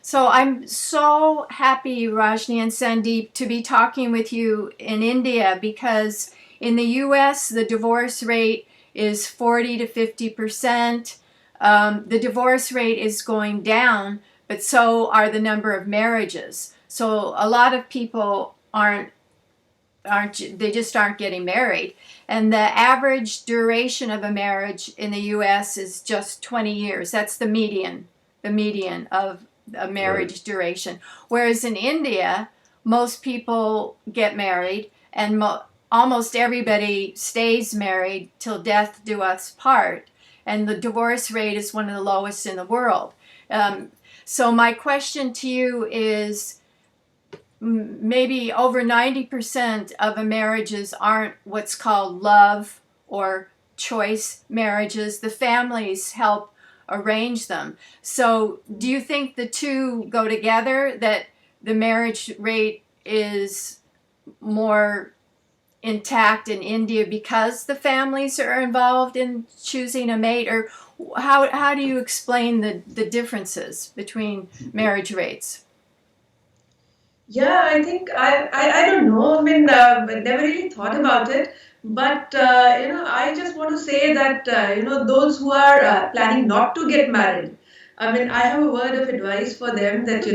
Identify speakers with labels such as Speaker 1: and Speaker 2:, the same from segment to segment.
Speaker 1: So I'm so happy, Rajni and Sandeep, to be talking with you in India because in the US, the divorce rate is 40 to 50%. The divorce rate is going down, but so are the number of marriages. So a lot of people aren't they just aren't getting married, and the average duration of a marriage in the US is just 20 years. That's the median of a
Speaker 2: Right.
Speaker 1: marriage duration, whereas in India most people get married, and almost everybody stays married till death do us part, and the divorce rate is one of the lowest in the world. um, so my question to you is, maybe over 90% of marriages aren't what's called love or choice marriages. The families help arrange them. So, do you think the two go together, that the marriage rate is more intact in India because the families are involved in choosing a mate? Or how do you explain the differences between marriage rates?
Speaker 3: Yeah, I think I don't know. I mean, never really thought about it. But I just want to say that those who are planning not to get married, I mean, I have a word of advice for them that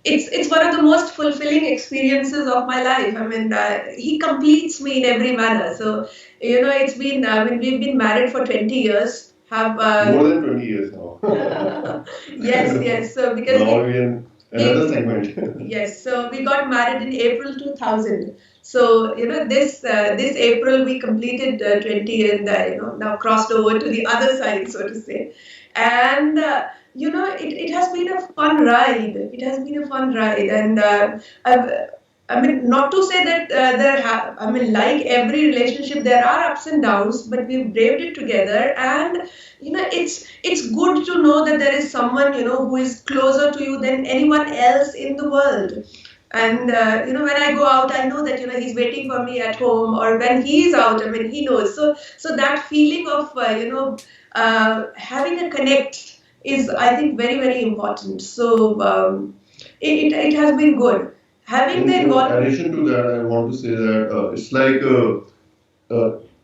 Speaker 3: it's one of the most fulfilling experiences of my life. I mean, he completes me in every manner. So it's been I mean, we've been married for 20 years. Have
Speaker 2: More than 20 years now.
Speaker 3: yes, yes. So because
Speaker 2: Now we in another segment.
Speaker 3: yes, so we got married in April 2000. So this April we completed 20 and now crossed over to the other side, so to say. And it has been a fun ride. It has been a fun ride, and I've, I mean, not to say that I mean, like every relationship, there are ups and downs, but we've braved it together, and it's good to know that there is someone who is closer to you than anyone else in the world. And when I go out, I know that he's waiting for me at home, or when he's out, I mean, he knows. So that feeling of having a connect is, I think, very very important. So it has been good having the
Speaker 2: In
Speaker 3: involvement.
Speaker 2: addition to that, I want to say that it's like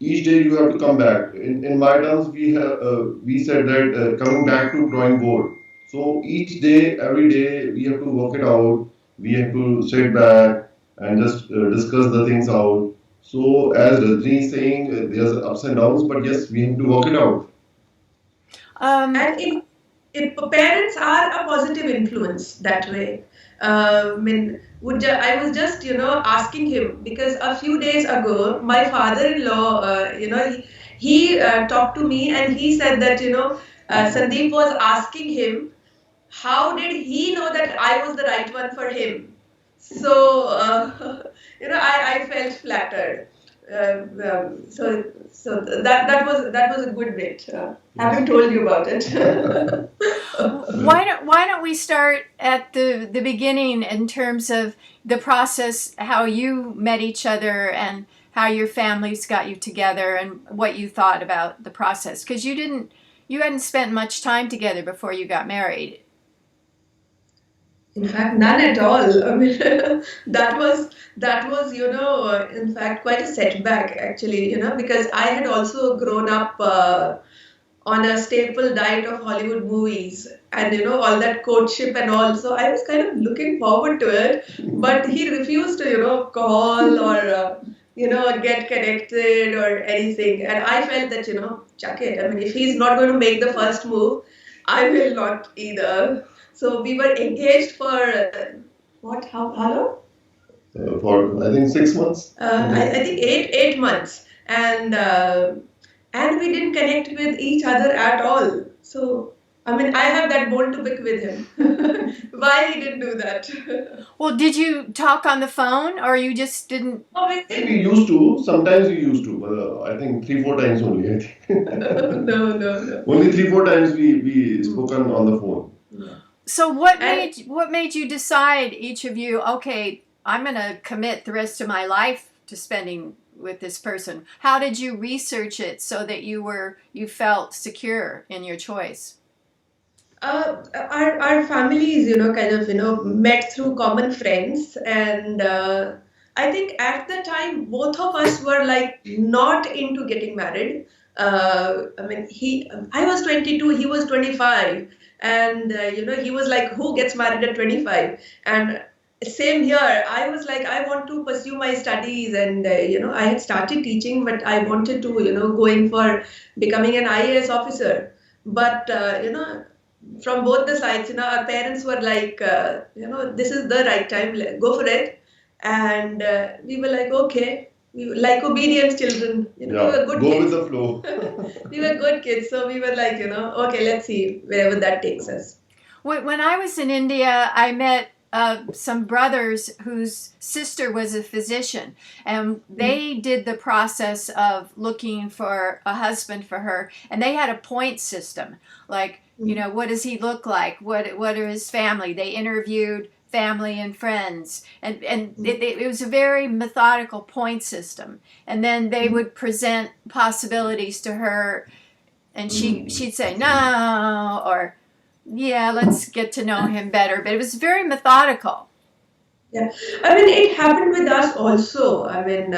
Speaker 2: each day you have to come back. In my terms, we said that coming back to drawing board. So each day, every day, we have to work it out. We have to sit back and just discuss the things out. So as Rajni is saying, there's ups and downs, but yes, we have to work it out.
Speaker 1: Um,
Speaker 3: And if parents are a positive influence that way. I mean, I was just asking him because a few days ago my father-in-law, he talked to me and he said that Sandeep was asking him how did he know that I was the right one for him. So I felt flattered. So that was a good bit. Haven't
Speaker 2: Yes.
Speaker 3: told you about it.
Speaker 1: why don't we start at the beginning in terms of the process, how you met each other and how your families got you together and what you thought about the process, because you hadn't spent much time together before you got married.
Speaker 3: In fact, none at all. I mean, that was in fact quite a setback actually. Because I had also grown up on a staple diet of Hollywood movies and all that courtship and all. So I was kind of looking forward to it, but he refused to call or get connected or anything. And I felt that chuck it. I mean, if he's not going to make the first move, I will not either. So we were engaged for what? How long?
Speaker 2: For I think 6 months.
Speaker 3: I think eight months, and we didn't connect with each other at all. So I mean, I have that bone to pick with him. Why he didn't do that?
Speaker 1: Well, did you talk on the phone, or you just didn't?
Speaker 2: We used to. Sometimes we used to, but I think 3 4 times only. I think
Speaker 3: No, no, no.
Speaker 2: only 3 4 times we spoken on the phone.
Speaker 1: So what
Speaker 3: And
Speaker 1: made you decide, each of you, okay, I'm going to commit the rest of my life to spending with this person? How did you research it so that you felt secure in your choice?
Speaker 3: Our families, kind of, met through common friends, and I think at the time both of us were like not into getting married. I mean, I was 22, he was 25, and he was like, who gets married at 25? And same here. I was like, I want to pursue my studies, and I had started teaching, but I wanted to, go in for becoming an IAS officer. But from both the sides, our parents were like, this is the right time, go for it. And we were like, okay, we were like obedient children, we
Speaker 2: Yeah,
Speaker 3: were good
Speaker 2: go with
Speaker 3: kids.
Speaker 2: the flow.
Speaker 3: We were good kids, so we were like, okay, let's see wherever that takes us.
Speaker 1: When I was in India, I met some brothers whose sister was a physician, and they did the process of looking for a husband for her, and they had a point system, like, what does he look like? What are his family? They interviewed family and friends, and it was a very methodical point system, and then they would present possibilities to her, and she'd say no, or yeah, let's get to know him better. But it was very methodical.
Speaker 3: Yeah, I mean, it happened with us also. I mean,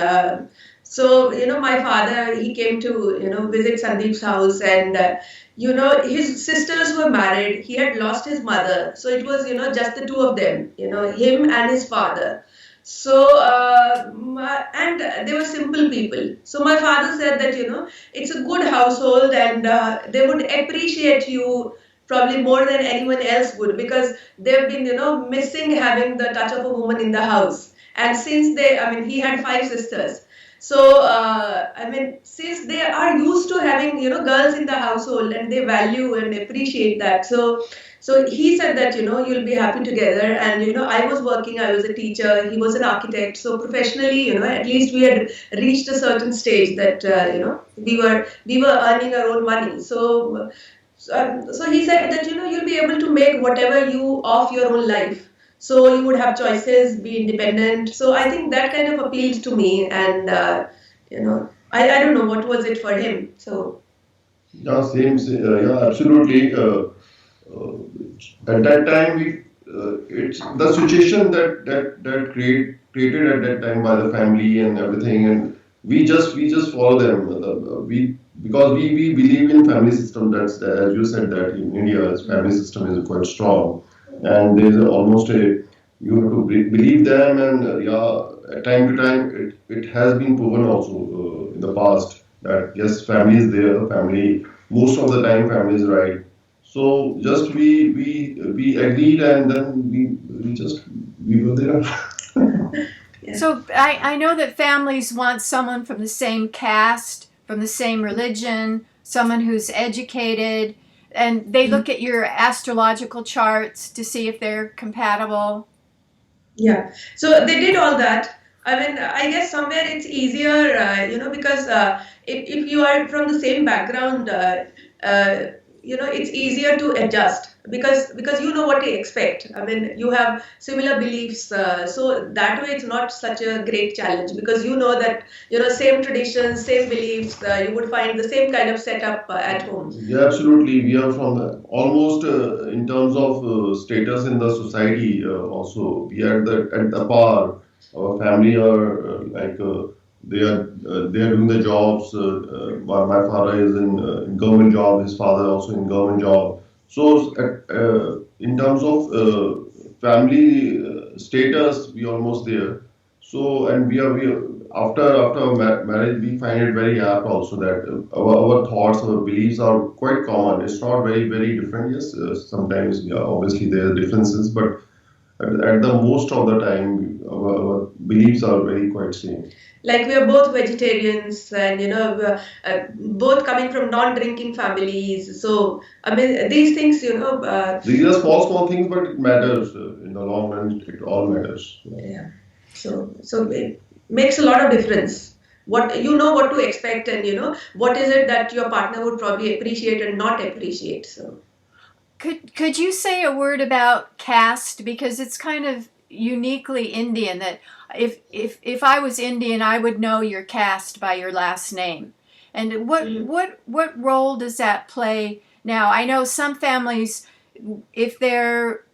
Speaker 3: so my father, he came to visit Sandeep's house, and his sisters were married. He had lost his mother, so it was just the two of them, him and his father. So and they were simple people. So my father said that it's a good household, and they would appreciate you probably more than anyone else would, because they've been missing having the touch of a woman in the house. And since I mean, he had five sisters, so I mean, since they are used to having girls in the household, and they value and appreciate that, so he said that you'll be happy together. And I was working, I was a teacher, he was an architect, so professionally at least we had reached a certain stage that we were earning our own money. So he said that you'll be able to make whatever you of your own life. So you would have choices, be independent. So I think that kind of appealed to me, and I don't know what was it for him. So
Speaker 2: Yeah, yeah, absolutely. Uh, at that time, it's the situation that created at that time by the family and everything, and we just follow them. We because we believe in family system. That's as you said that in India, family system is quite strong, and there's almost a you have to believe them, and yeah, at time to time, it has been proven also in the past that yes, family is there, family most of the time family is right. So just we agreed, and then we just we were there.
Speaker 3: yeah.
Speaker 1: So I know that families want someone from the same caste, from the same religion, someone who's educated, and they look at your astrological charts to see if they're compatible.
Speaker 3: Yeah, so they did all that. I mean, I guess somewhere it's easier, because if you are from the same background, it's easier to adjust, because you know what to expect. I mean, you have similar beliefs, so that way it's not such a great challenge, because you know that same traditions, same beliefs, you would find the same kind of setup at home.
Speaker 2: Yeah, absolutely. We are from almost in terms of status in the society. Also, we are at the par. Our family are they are doing the jobs. My father is in government job. His father also in government job. So, in terms of family status, we almost there. So, and we are after marriage, we find it very apt also that our thoughts, our beliefs are quite common. It's not very different. Yes, sometimes yeah, obviously there are differences, but at the most of the time, our beliefs are very quite same.
Speaker 3: Like we are both vegetarians, and we're, both coming from non-drinking families. So I mean, these things,
Speaker 2: These are small things, but it matters in the long run. It all matters. Yeah.
Speaker 3: yeah. So it makes a lot of difference. What what to expect, and what is it that your partner would probably appreciate and not appreciate. So
Speaker 1: Could you say a word about caste, because it's kind of uniquely Indian that if I was Indian, I would know your caste by your last name. And what role does that play now? I know some families if their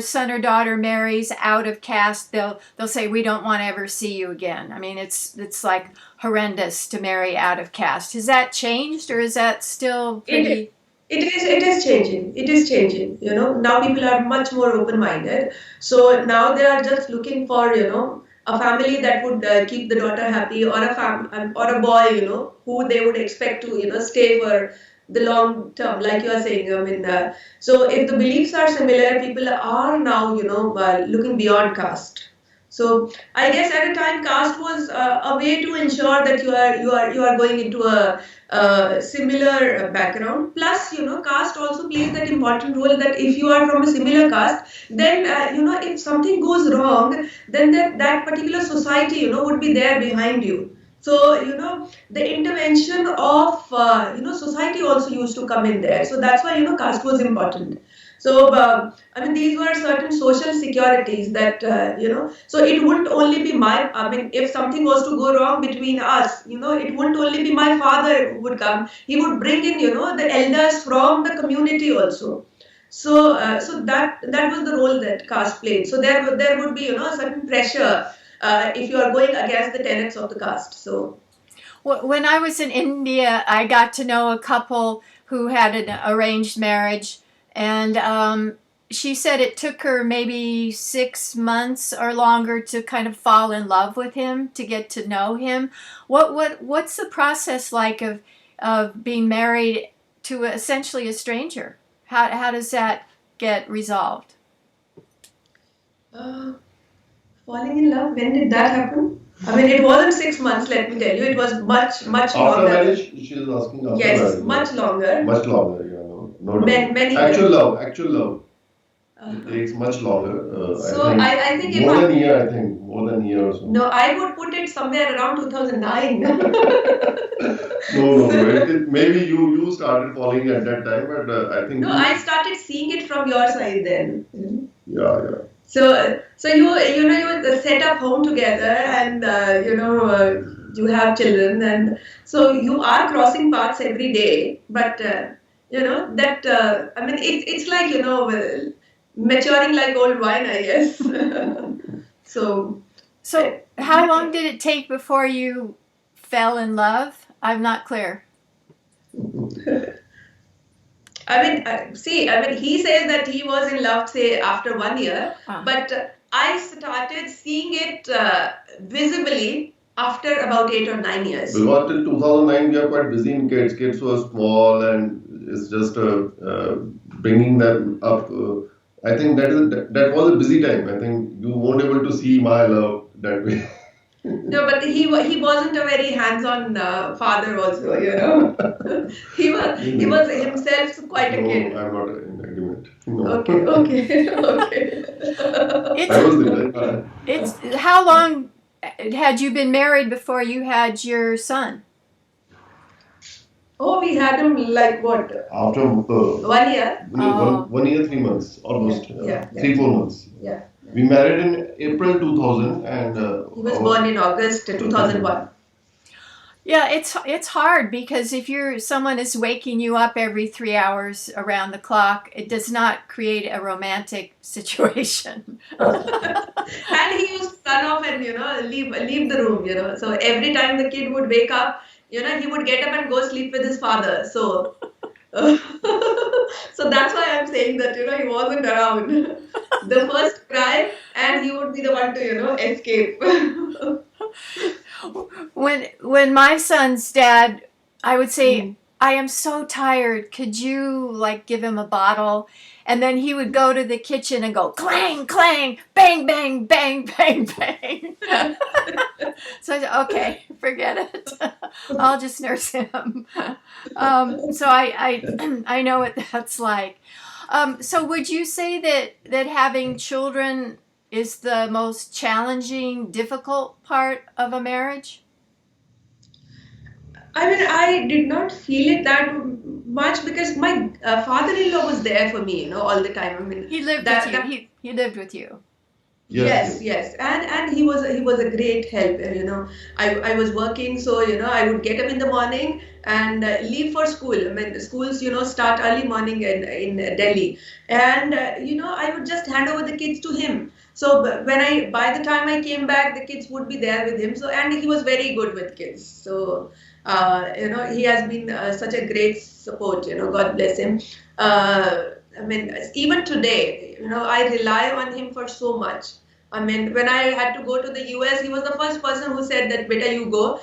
Speaker 1: son or daughter marries out of caste, they'll say we don't want to ever see you again. I mean, it's like horrendous to marry out of caste. Has that changed, or is that still pretty?
Speaker 3: It is changing. It is changing. Now people are much more open-minded. So now they are just looking for, a family that would keep the daughter happy, or or a boy, who they would expect to, stay for the long term, like you are saying. I mean, so if the beliefs are similar, people are now, looking beyond caste. So I guess at a time, caste was a way to ensure that you are going into a similar background. Plus, caste also plays that important role, that if you are from a similar caste, then if something goes wrong, then that particular society, would be there behind you. So the intervention of society also used to come in there. So that's why caste was important. So, I mean, these were certain social securities that, so it wouldn't only be I mean, if something was to go wrong between us, it wouldn't only be my father who would come. He would bring in, the elders from the community also. So that was the role that caste played. So there would be, a certain pressure if you are going against the tenets of the caste. So.
Speaker 1: When I was in India, I got to know a couple who had an arranged marriage. And she said it took her maybe 6 months or longer to kind of fall in love with him, to get to know him. What's the process like of being married to essentially a stranger? How does that get resolved?
Speaker 3: Falling in love, when did that happen? I mean, it wasn't 6 months, let me tell you. It was much
Speaker 2: After
Speaker 3: longer.
Speaker 2: marriage, she is asking after
Speaker 3: Yes,
Speaker 2: marriage.
Speaker 3: much longer.
Speaker 2: Much longer, no doubt.
Speaker 3: Many
Speaker 2: Actual
Speaker 3: years.
Speaker 2: love. It takes much longer.
Speaker 3: So I think
Speaker 2: more than a year. I think more than a year or so.
Speaker 3: No, I would put it somewhere around 2009.
Speaker 2: No. Maybe you started falling at that time, but I think.
Speaker 3: No, I started seeing it from your side then.
Speaker 2: Yeah.
Speaker 3: So you set up home together, and you have children, and so you are crossing paths every day. But that I mean, it's like maturing like old wine, I guess. So
Speaker 1: how long did it take before you fell in love? I'm not clear.
Speaker 3: I mean, he says that he was in love, say, after 1 year, but I started seeing it visibly after about 8 or 9 years.
Speaker 2: Because till 2009, we are quite busy in kids. Kids were small, and it's just bringing them up. I think that was a busy time. I think you won't able to see my love that way.
Speaker 3: No, but he wasn't a very hands-on father also, he was himself quite a kid.
Speaker 2: No, I'm not in agreement. No.
Speaker 3: Okay.
Speaker 2: I was there.
Speaker 1: It's how long had you been married before you had your son?
Speaker 3: Oh, we had him like what?
Speaker 2: After
Speaker 3: 1 year.
Speaker 2: 1 year, 3 months, almost.
Speaker 3: Yeah.
Speaker 2: 3-4 months.
Speaker 3: Yeah.
Speaker 2: We married in April 2000, and
Speaker 3: he was born in August 2001.
Speaker 1: Yeah, it's hard because if someone is waking you up every 3 hours around the clock, it does not create a romantic situation.
Speaker 3: And he used to run off and leave the room. So every time the kid would wake up, he would get up and go sleep with his father. So so that's why I'm saying that he wasn't around the first cry, and he would be the one to escape.
Speaker 1: When my son's dad, I would say, I am so tired. Could you give him a bottle? And then he would go to the kitchen and go clang, clang, bang, bang, bang, bang, bang. So I said, okay, forget it. I'll just nurse him. So I know what that's like. So would you say that having children is the most challenging, difficult part of a marriage?
Speaker 3: I mean, I did not feel it that much because my father-in-law was there for me, all the time. I mean,
Speaker 1: he lived with you. He lived with you.
Speaker 2: Yes,
Speaker 3: Yes,
Speaker 2: yes.
Speaker 3: yes, and he was a great help. I was working, so I would get up in the morning and leave for school. I mean, the schools start early morning in Delhi, and I would just hand over the kids to him. So when I by the time I came back, the kids would be there with him. So and he was very good with kids. So he has been such a great support. God bless him. I mean, even today, I rely on him for so much. I mean, when I had to go to the US, he was the first person who said that, "Beta, you go.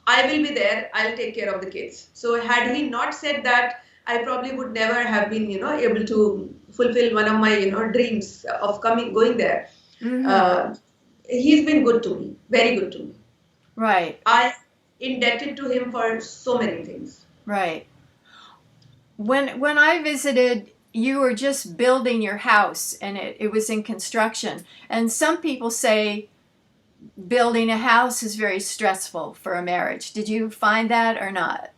Speaker 3: I will be there. I'll take care of the kids." So had he not said that, I probably would never have been, able to fulfill one of my, dreams of going there.
Speaker 1: Mm-hmm.
Speaker 3: Uh, he's been good to me, very good to me.
Speaker 1: Right,
Speaker 3: I indebted to him for so many things.
Speaker 1: right. When I visited, you were just building your house and it was in construction. And some people say building a house is very stressful for a marriage. Did you find that or not?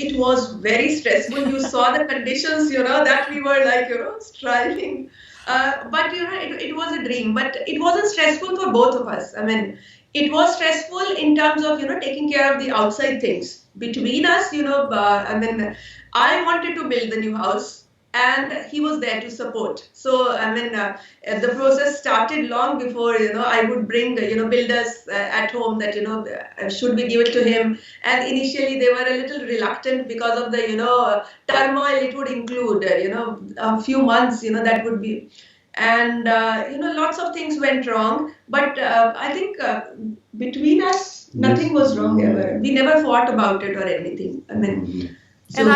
Speaker 3: It was very stressful. You saw the conditions, that we were like, striving. But it was a dream. But it wasn't stressful for both of us. I mean, it was stressful in terms of taking care of the outside things between us. I mean, I wanted to build the new house, and he was there to support. So I mean, the process started long before I would bring builders at home that should we give it to him. And initially they were a little reluctant because of the turmoil it would include. A few months that would be, and lots of things went wrong. But I think between us
Speaker 2: Yes.
Speaker 3: nothing was wrong ever. We never fought about it or anything. I mean,
Speaker 2: Mhm.
Speaker 1: And
Speaker 3: so.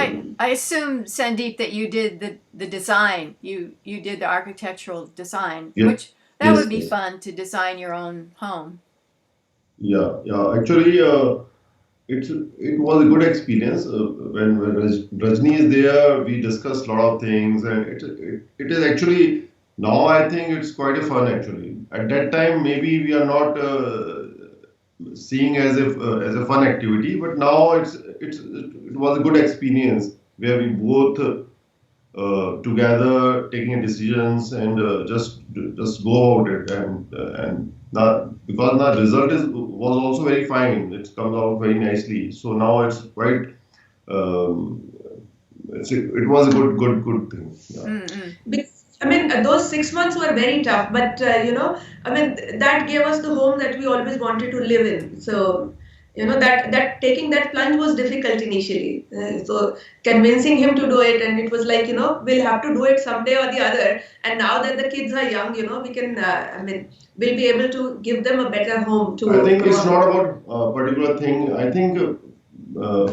Speaker 1: I assume, Sandeep, that you did the design. You did the architectural design,
Speaker 2: Yes,
Speaker 1: which that
Speaker 2: yes,
Speaker 1: would be
Speaker 2: yes.
Speaker 1: fun to design your own home.
Speaker 2: Yeah, yeah. Actually, it was a good experience. When Rajni is there, we discussed a lot of things, and it is actually now I think it's quite a fun actually. At that time, maybe we are not seeing as a fun activity, but now it was a good experience where we both together taking decisions and just go about it and not because the result is was also very fine. It comes out very nicely. So now it's quite um, it was a good thing. Yeah.
Speaker 1: Mm-mm.
Speaker 3: I mean, those 6 months were very tough, but I mean, that gave us the home that we always wanted to live in. So, that taking that plunge was difficult initially. So, convincing him to do it, and it was like, we'll have to do it someday or the other. And now that the kids are young, we can, I mean, we'll be able to give them a better home to
Speaker 2: I think
Speaker 3: grow
Speaker 2: it's
Speaker 3: up.
Speaker 2: not about a particular thing. I think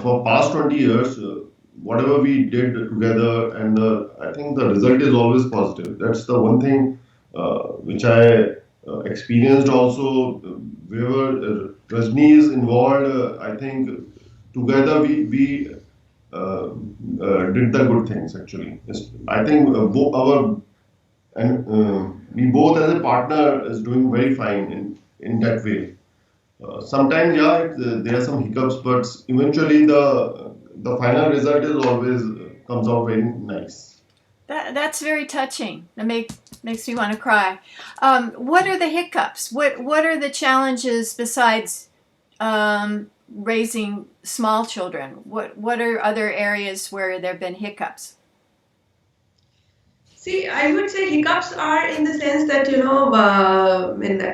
Speaker 2: for past 20 years, whatever we did together, and I think the result is always positive. That's the one thing which I experienced also. Wherever Rajni is involved, I think together we did the good things actually. I think our and we both as a partner is doing very fine in that way. Sometimes, yeah, there are some hiccups, but eventually the final result is always comes out very nice.
Speaker 1: That's very touching. That makes me want to cry. What are the hiccups? What are the challenges besides raising small children? What are other areas where there have been hiccups?
Speaker 3: See, I would say hiccups are in the sense that, in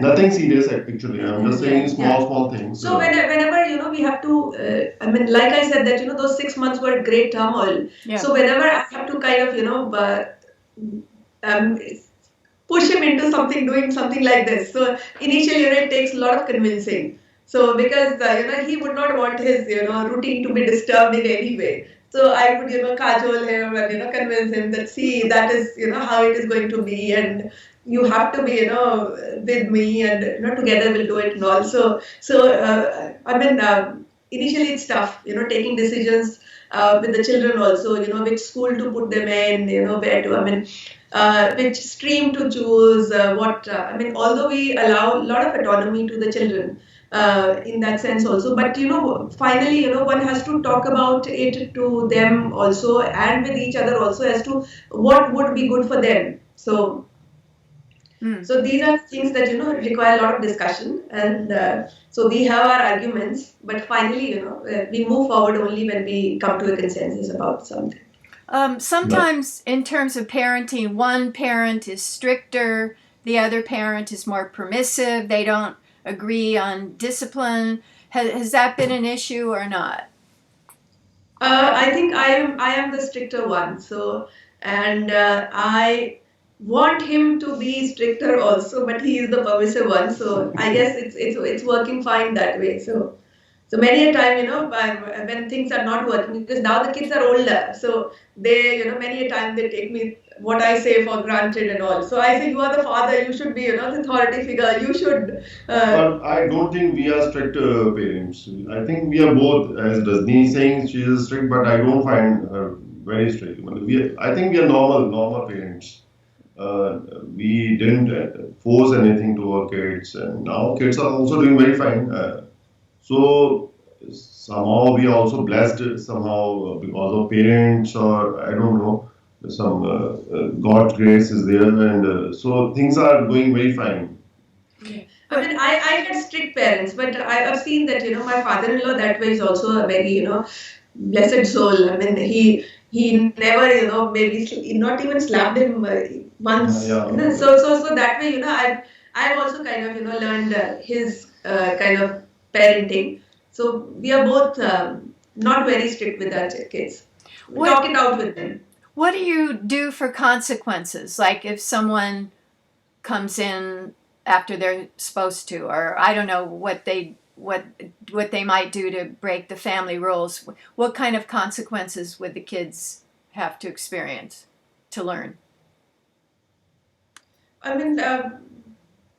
Speaker 2: Nothing serious actually. I'm just saying
Speaker 3: yeah.
Speaker 2: small things.
Speaker 3: So whenever we have to, I mean, like I said that those 6 months were great turmoil.
Speaker 1: Yeah.
Speaker 3: So whenever I have to kind of um, push him into something, doing something like this. So initially, it takes a lot of convincing. So because he would not want his routine to be disturbed in any way. So I would cajole him and convince him that see that is how it is going to be, and you have to be with me, and together we'll do it and all. So I mean initially it's tough taking decisions with the children also, which school to put them in, where to, I mean, which stream to choose, I mean, although we allow a lot of autonomy to the children in that sense also, but finally, one has to talk about it to them also and with each other also as to what would be good for them. So, So these are things that require a lot of discussion, and so we have our arguments, but finally we move forward only when we come to a consensus about something.
Speaker 1: Sometimes, in terms of parenting, one parent is stricter, the other parent is more permissive. They don't agree on discipline. Has that been an issue or not?
Speaker 3: I think I am the stricter one. So, and I want him to be stricter also, but he is the permissive one. So I guess it's working fine that way. So many a time, when things are not working, because now the kids are older, so they, many a time they take me what I say for granted and all. So I say, you are the father, you should be, the authority figure, you should.
Speaker 2: But I don't think we are strict parents. I think we are both, as Rajni is saying, she is strict, but I don't find her very strict. I think we are normal parents. We didn't force anything to our kids, and now kids are also doing very fine. So somehow we are also blessed somehow because of parents, or I don't know, some God's grace is there, and so things are going very fine.
Speaker 3: I mean, I had strict parents, but I've seen that, my father-in-law that way is also a very, blessed soul. I mean, he never, maybe not even slapped him once.
Speaker 2: Yeah.
Speaker 3: So that way, I've also kind of, learned his kind of parenting. So we are both not very strict with our kids. We talk it out with them.
Speaker 1: What do you do for consequences? Like if someone comes in after they're supposed to, or I don't know what they might do to break the family rules. What kind of consequences would the kids have to experience to learn?
Speaker 3: I mean,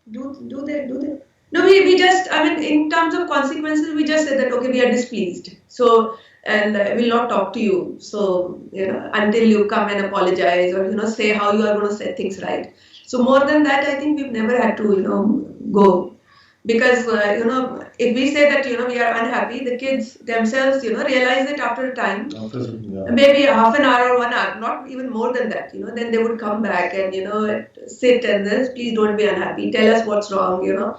Speaker 3: do they? No, we just, I mean, in terms of consequences, we just said that, okay, we are displeased. So, and we'll not talk to you. So, until you come and apologize or, say how you are going to set things right. So more than that, I think we've never had to, go. Because, if we say that, we are unhappy, the kids themselves, realize it after a time. Maybe half an hour or 1 hour, not even more than that, then they would come back and, sit and then, please don't be unhappy. Tell us what's wrong,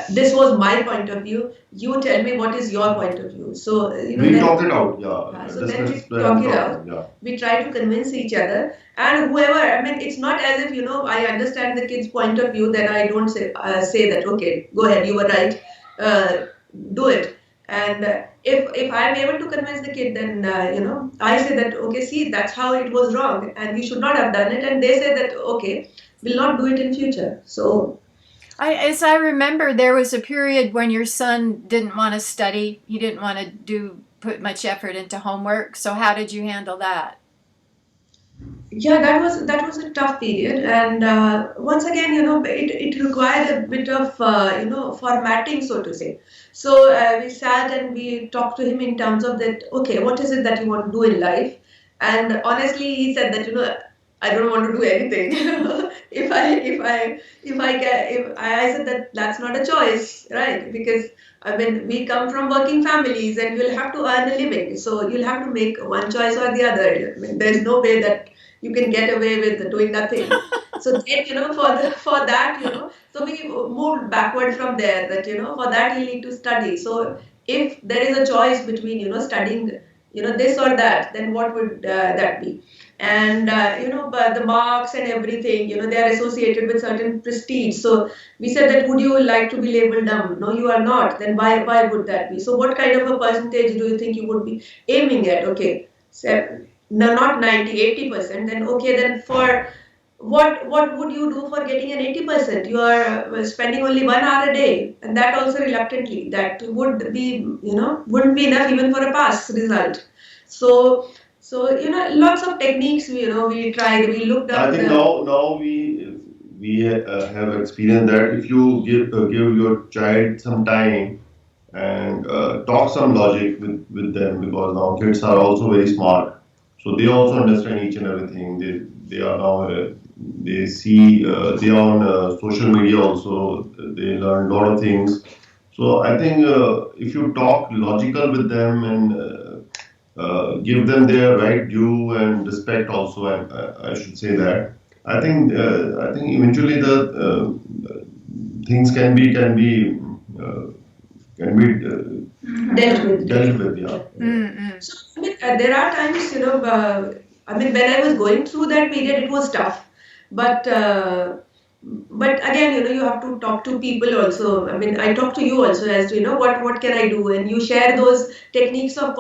Speaker 3: this was my point of view. You tell me what is your point of view. So,
Speaker 2: we talk it out, yeah.
Speaker 3: So then we talk it out. Yeah. We try to convince each other. And whoever, I mean, it's not as if, I understand the kid's point of view, then I don't say that, okay, go ahead, you were right, do it. And if I'm able to convince the kid, then, I say that, okay, see, that's how it was wrong and we should not have done it. And they say that, okay, we'll not do it in future. So,
Speaker 1: as I remember, there was a period when your son didn't want to study. He didn't want to put much effort into homework. So how did you handle that?
Speaker 3: Yeah, that was a tough period, and once again, it required a bit of formatting, so to say. So we sat and we talked to him in terms of that. Okay, what is it that you want to do in life? And honestly, he said that I don't want to do anything. if I said that that's not a choice, right? Because I mean, we come from working families and we'll have to earn a living. So you'll have to make one choice or the other. I mean, there's no way that you can get away with doing nothing. So then, for that, so we moved backward from there that, for that you need to study. So if there is a choice between, studying, this or that, then what would that be? And, but the marks and everything, they are associated with certain prestige. So we said that, would you like to be labeled dumb? No, you are not. Then why would that be? So what kind of a percentage do you think you would be aiming at? Okay, so, no, not 90, 80%. Then, okay, then for what would you do for getting an 80%? You are spending only 1 hour a day, and that also reluctantly. That would be, wouldn't be enough even for a pass result. So lots of techniques, we tried, we looked up.
Speaker 2: I think now we have experienced that if you give your child some time and talk some logic with them, because now kids are also very smart, so they also understand each and everything. They are now they see they are on social media also. They learn a lot of things. So I think if you talk logical with them and give them their right due and respect also, I should say that. I think eventually the things uh, can be dealt with. Yeah.
Speaker 1: Mm-mm.
Speaker 3: So, I mean, there are times, I mean, when I was going through that period, it was tough. But, but again, you have to talk to people also. I mean, I talk to you also as to, what can I do? And you share those techniques of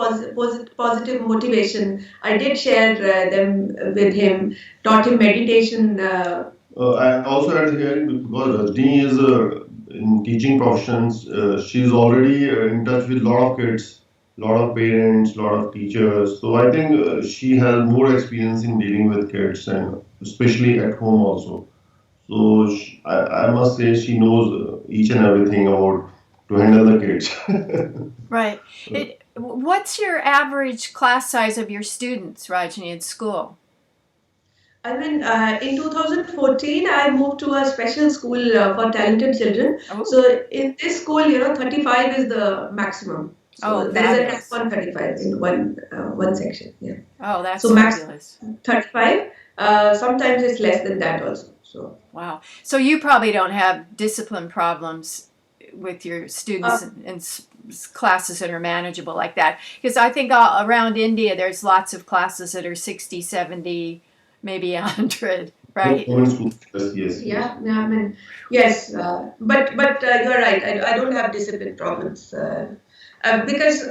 Speaker 3: positive motivation. I did share them with him, taught him meditation.
Speaker 2: I also had hearing because Rajni is in teaching professions. She's already in touch with a lot of kids, lot of parents, lot of teachers. So I think she has more experience in dealing with kids and especially at home also. So I must say she knows each and everything about to handle the kids.
Speaker 1: Right. What's your average class size of your students, Rajni, in school?
Speaker 3: I mean, in 2014, I moved to a special school for talented children.
Speaker 1: Oh,
Speaker 3: So in this school, 35 is the maximum.
Speaker 1: oh,
Speaker 3: So there is a cap
Speaker 1: fabulous.
Speaker 3: on 35 in one section. Yeah.
Speaker 1: Oh,
Speaker 3: So
Speaker 1: that's
Speaker 3: max
Speaker 1: fabulous.
Speaker 3: 35. Sometimes it's less than that also. So
Speaker 1: Wow. So you probably don't have discipline problems with your
Speaker 3: uh,
Speaker 1: students in classes that are manageable like that. Because I think all around India, there's lots of classes that are 60, 70, maybe 100, right?
Speaker 2: Government schools, yes, yes, yes.
Speaker 3: yeah, I mean, yes, but you're right. I don't have discipline problems. Because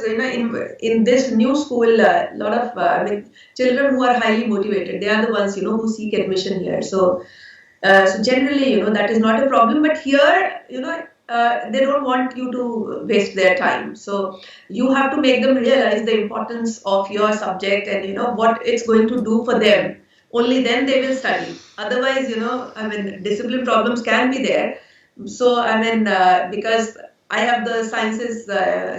Speaker 3: in this new school, a lot of I mean children who are highly motivated, they are the ones who seek admission here. So generally, that is not a problem. But here, they don't want you to waste their time. So you have to make them realize the importance of your subject and what it's going to do for them. Only then they will study. Otherwise, I mean, discipline problems can be there. So I mean, because I have the sciences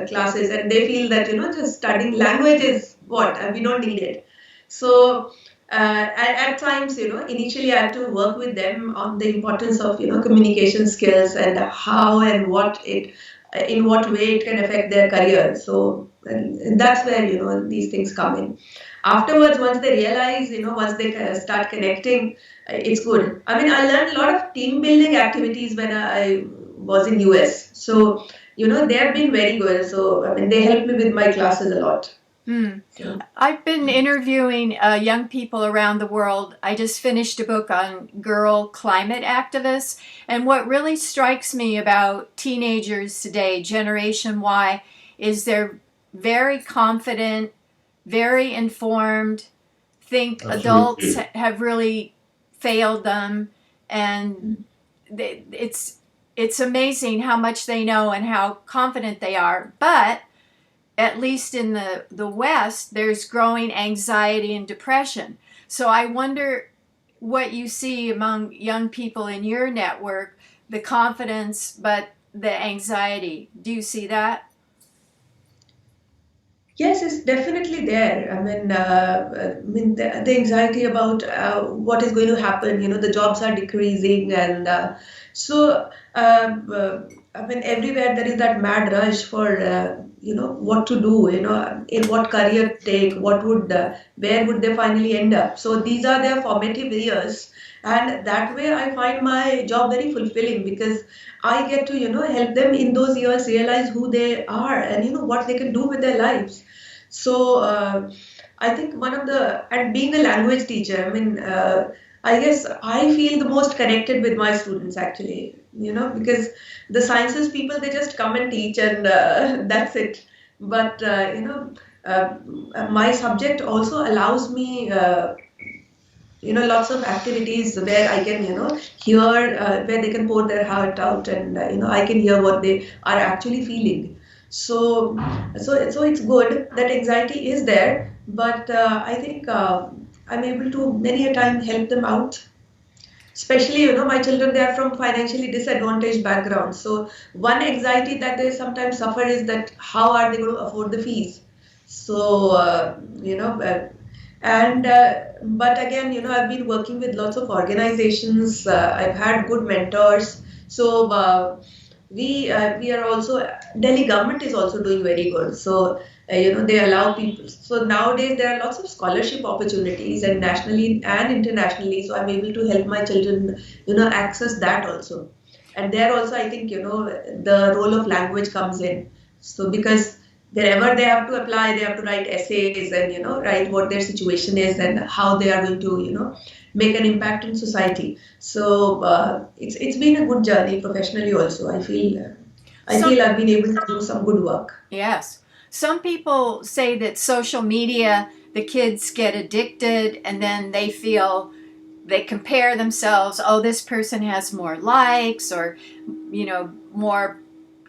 Speaker 3: classes, and they feel that just studying language is what we don't need it. So at times, initially I have to work with them on the importance of, communication skills and how and in what way it can affect their career. So and that's where, these things come in. Afterwards, once they realize, once they start connecting, it's good. I mean, I learned a lot of team building activities when I was in US. So, they have been very good. So, I mean, they helped me with my classes a lot.
Speaker 1: Hmm.
Speaker 3: So,
Speaker 1: I've been interviewing young people around the world. I just finished a book on girl climate activists. And what really strikes me about teenagers today, Generation Y, is they're very confident, very informed, think adults
Speaker 2: Absolutely.
Speaker 1: have really failed them. And it's amazing how much they know and how confident they are. But at least in the West, there's growing anxiety and depression. So I wonder what you see among young people in your network, the confidence, but the anxiety. Do you see that?
Speaker 3: yes, it's definitely there. I mean, the anxiety about what is going to happen. The jobs are decreasing, and so I mean, everywhere there is that mad rush for what to do. In what career take, where would they finally end up? So these are their formative years, and that way I find my job very fulfilling because I get to help them in those years realize who they are and what they can do with their lives. So I think one of the and being a language teacher, I mean, I guess I feel the most connected with my students actually. Because the sciences people they just come and teach and that's it. But my subject also allows me. Lots of activities where I can hear where they can pour their heart out and I can hear what they are actually feeling. So it's good that anxiety is there, but I think I'm able to many a time help them out. Especially, my children, they are from financially disadvantaged backgrounds. So one anxiety that they sometimes suffer is that how are they going to afford the fees? So, and but again, I've been working with lots of organizations. I've had good mentors. So we are also Delhi government is also doing very good. So They allow people. So nowadays there are lots of scholarship opportunities, and nationally and internationally. So I'm able to help my children, access that also. And there also, I think, the role of language comes in. So because wherever they have to apply, they have to write essays and, write what their situation is and how they are going to, make an impact in society. So it's been a good journey professionally also. I
Speaker 1: Some,
Speaker 3: feel I've been able to do some good work.
Speaker 1: yes. Some people say that social media, the kids get addicted and then they feel they compare themselves. Oh, this person has more likes or, more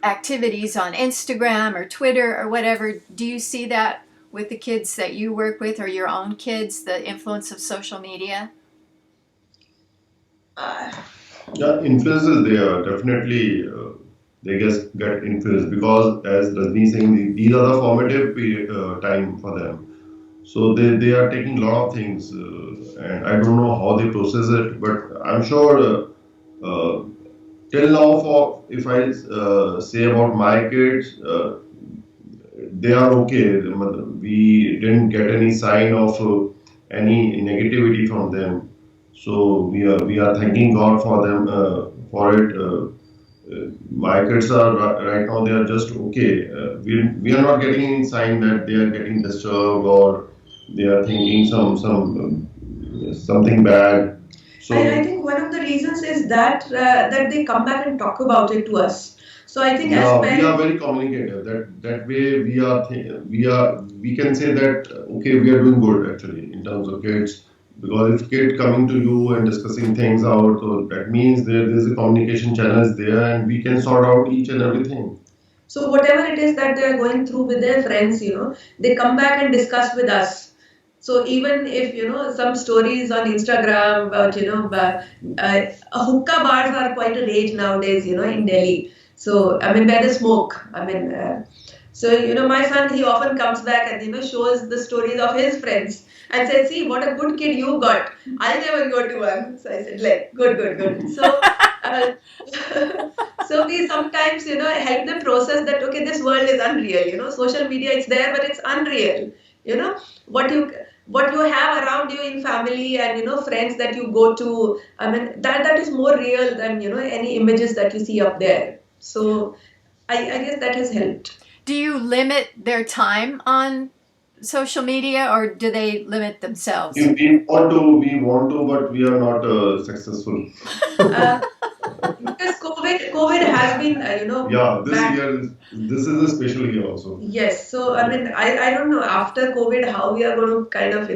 Speaker 1: activities on Instagram or Twitter or whatever. Do you see that with the kids that you work with or your own kids, the influence of social media?
Speaker 3: Uh,
Speaker 2: Yeah, influences there definitely they get influenced because as Rajni saying these are the formative period, time for them. So they are taking a lot of things and I don't know how they process it, but I'm sure till now for if I say about my kids, they are okay. We didn't get any sign of any negativity from them. So we are thanking God for them for it. My kids are right now they are just okay. We are not getting any sign that they are getting disturbed or they are thinking something bad.
Speaker 3: I
Speaker 2: So
Speaker 3: think one of the reasons is that they come back and talk about it to us. So I think as
Speaker 2: yeah, we are
Speaker 3: parents,
Speaker 2: very communicative. That way we can say that okay, we are doing good actually in terms of kids. Because if kid coming to you and discussing things out, so that means there's a communication channel is there, and we can sort out each and everything.
Speaker 3: so whatever it is that they are going through with their friends, they come back and discuss with us. So even if some stories on Instagram about hookah bars are quite a rage nowadays, in Delhi. So I mean, where they smoke. I mean, so my son, he often comes back and shows the stories of his friends and says, "See what a good kid you got. I'll never go to one." So I said, "Like, good, good, good." So. Uh, so we sometimes help them process that, okay, this world is unreal, social media, it's there but it's unreal, you know what you what you have around you in family and friends that you go to. I mean, that is more real than any images that you see up there. So I guess that has helped.
Speaker 1: Do you limit their time on social media or do they limit themselves?
Speaker 2: We want to, but we are not successful.
Speaker 3: uh, because COVID has been
Speaker 2: Yeah, this
Speaker 3: back.
Speaker 2: year this is a special year also.
Speaker 3: Yes, so I mean, I don't know after COVID how we are going to kind of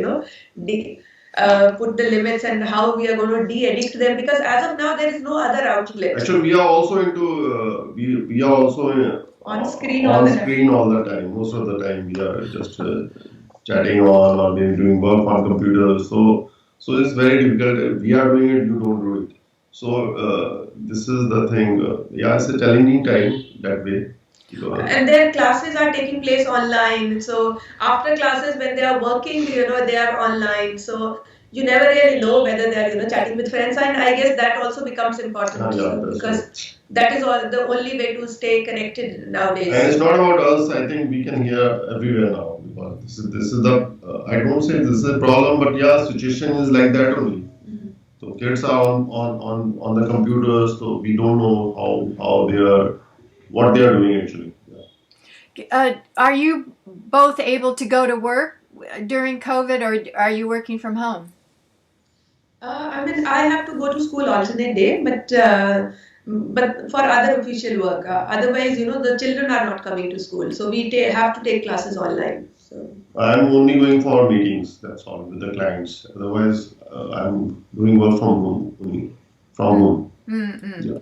Speaker 3: put the limits and how we are going to de-addict them, because as of now there is no other outlet.
Speaker 2: Actually, we are also into we are also
Speaker 3: On screen all
Speaker 2: on
Speaker 3: the time.
Speaker 2: screen all the time. Most of the time, we are just chatting on or maybe doing work on computers. So it's very difficult. We are doing it, you don't do it. So this is the thing. Yeah, it's a challenging time that way. Because
Speaker 3: And their classes are taking place online. So after classes, when they are working, they are online. So you never really know whether they are, chatting with friends. And I guess that also becomes important,
Speaker 2: yeah, that's right.
Speaker 3: because that is all the only way to stay connected
Speaker 2: And
Speaker 3: nowadays.
Speaker 2: it's not about us. I think we can hear everywhere now because this is the I don't say this is a problem, but yeah, situation is like that only.
Speaker 3: Mhm.
Speaker 2: So kids are on the computers, so we don't know how they are what they are doing actually.
Speaker 1: Are you both able to go to work during COVID or are you working from home?
Speaker 3: I mean, I have to go to school alternate day, but for other official work. Otherwise, the children are not coming to school, so we have to take classes online. So.
Speaker 2: I'm only going for meetings. That's all with the clients. Otherwise, I'm doing work from home only from home.
Speaker 1: Mm-mm.
Speaker 2: Yeah.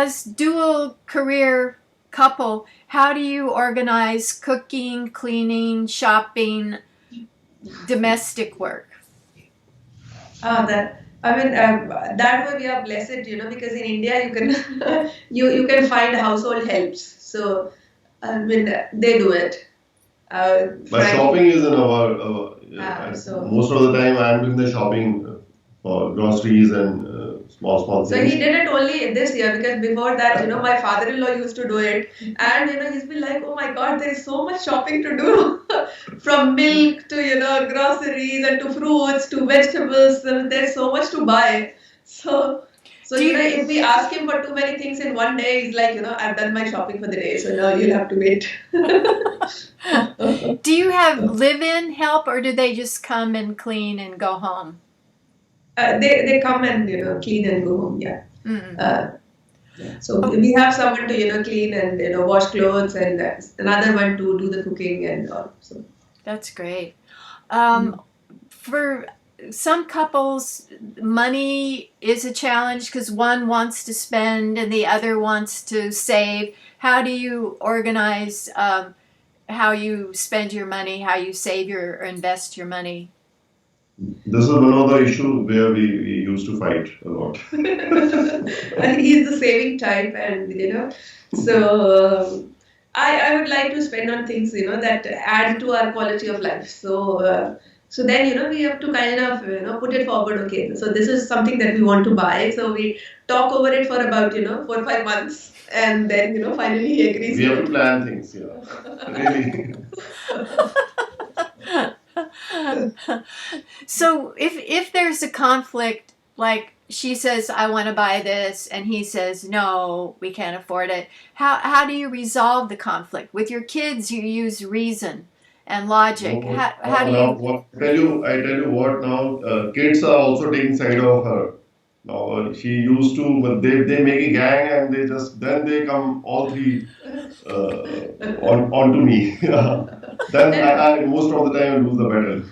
Speaker 1: As dual career couple, how do you organize cooking, cleaning, shopping, domestic work?
Speaker 3: That I mean, that way we are blessed, because in India you can you can find household helps. So I mean, they do it.
Speaker 2: But
Speaker 3: Frank,
Speaker 2: shopping is in our
Speaker 3: so
Speaker 2: most of the time I'm doing the shopping for groceries and small
Speaker 3: So
Speaker 2: things.
Speaker 3: he did it only this year because before that, my father-in-law used to do it, and he's been like, oh my God, there is so much shopping to do, from milk to groceries and to fruits to vegetables. There's so much to buy. So,
Speaker 1: Do you
Speaker 3: if we ask him for too many things in one day, he's like, I've done my shopping for the day, so now you'll have to wait.
Speaker 1: do you have live-in help, or do they just come and clean and go home?
Speaker 3: They come and clean and go home. Yeah.
Speaker 1: Mm.
Speaker 3: Yeah. So we have someone to clean and wash clothes, and another one to do the cooking and all. So
Speaker 1: That's great. For some couples, money is a challenge because one wants to spend and the other wants to save. How do you organize how you spend your money, how you save or invest your money?
Speaker 2: This is one of the issues where we used to fight a lot.
Speaker 3: and he's the saving type, and so I would like to spend on things that add to our quality of life. So then we have to kind of put it forward. Okay, so this is something that we want to buy. So we talk over it for about 4 or 5 months, and then finally he agrees.
Speaker 2: We have to plan things, yeah. Really.
Speaker 1: So if there's a conflict, like she says I want to buy this and he says no, we can't afford it, how do you resolve the conflict? With your kids you use reason and logic. How do you
Speaker 2: I tell you what now, kids are also taking side of her. Now she used to, but they make a gang and then they come all three onto me. Then I most of the time lose the battle.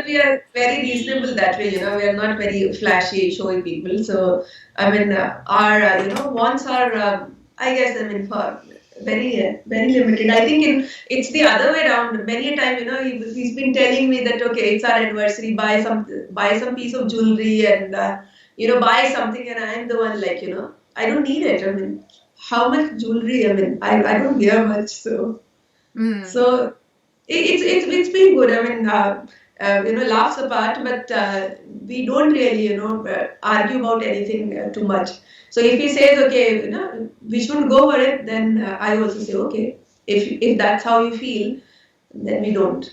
Speaker 3: We are very reasonable that way. We are not very flashy, showy people. So I mean, our wants are, I guess, for very limited. I think it's the other way around. Many a time, he's been telling me that okay, it's our anniversary. Buy some piece of jewelry and buy something, and I'm the one like I don't need it. I mean, how much jewelry? I mean, I don't wear much, so. So it's been good. I mean, laughs apart, but we don't really, argue about anything too much. So if he says, okay, we shouldn't go for it, then I also say, okay, if that's how you feel, then we don't.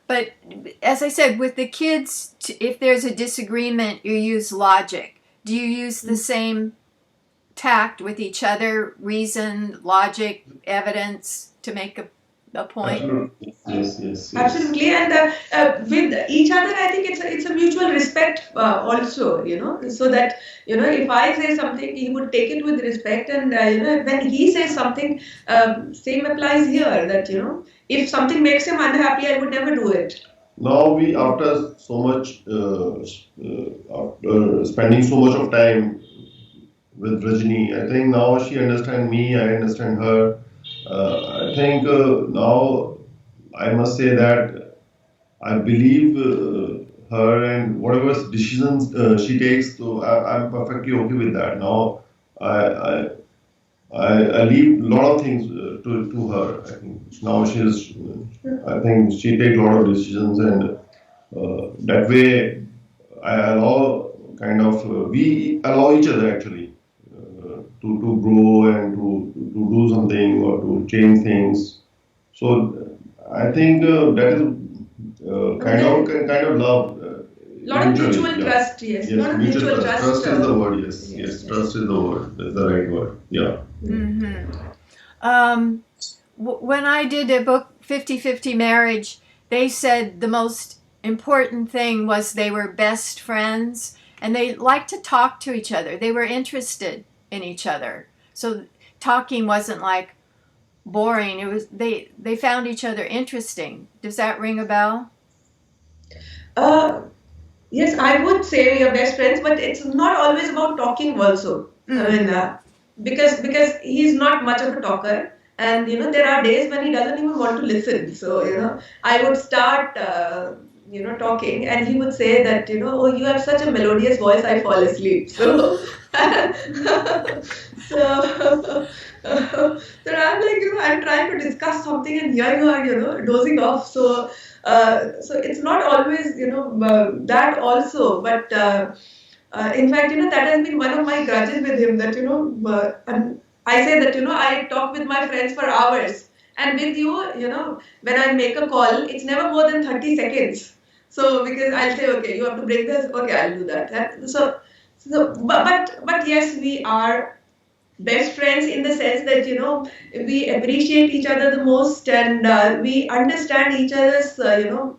Speaker 1: But as I said, with the kids, if there's a disagreement, you use logic. Do you use the same tact with each other, reason, logic, evidence to make a point?
Speaker 2: Absolutely. Yes.
Speaker 3: Absolutely, and with each other, I think it's a mutual respect also, so that if I say something, he would take it with respect, and when he says something, same applies here. That if something makes him unhappy, I would never do it.
Speaker 2: Now after so much, after spending so much of time with Rajni, I think now she understands me, I understand her. I think now I must say that I believe her and whatever decisions she takes, so I'm perfectly okay with that. Now I leave a lot of things to her. I think now I think she takes a lot of decisions, and that way I allow we allow each other actually to grow and to do something or to change things. So I think that is kind of love.
Speaker 3: Lot of mutual trust, yes.
Speaker 2: Yes,
Speaker 3: Lot of mutual trust.
Speaker 2: Trust is the word. Yes. Trust is the word. That's the right word. Yeah.
Speaker 1: When I did a book, 50-50 Marriage, they said the most important thing was they were best friends and they liked to talk to each other. They were interested in each other. So talking wasn't like boring. It was they found each other interesting. Does that ring a bell?
Speaker 3: Yes, I would say we are best friends, but it's not always about talking also. I mean, because he's not much of a talker, and there are days when he doesn't even want to listen. So I would start talking, and he would say that oh, you have such a melodious voice, I fall asleep. So so I'm like I'm trying to discuss something, and here you are dozing off. So So it's not always, that also, but in fact, that has been one of my grudges with him that, and I say that, I talk with my friends for hours. And with you, when I make a call, it's never more than 30 seconds. So because I'll say, okay, you have to bring this, okay, I'll do that. But yes, we are best friends in the sense that we appreciate each other the most, and we understand each other's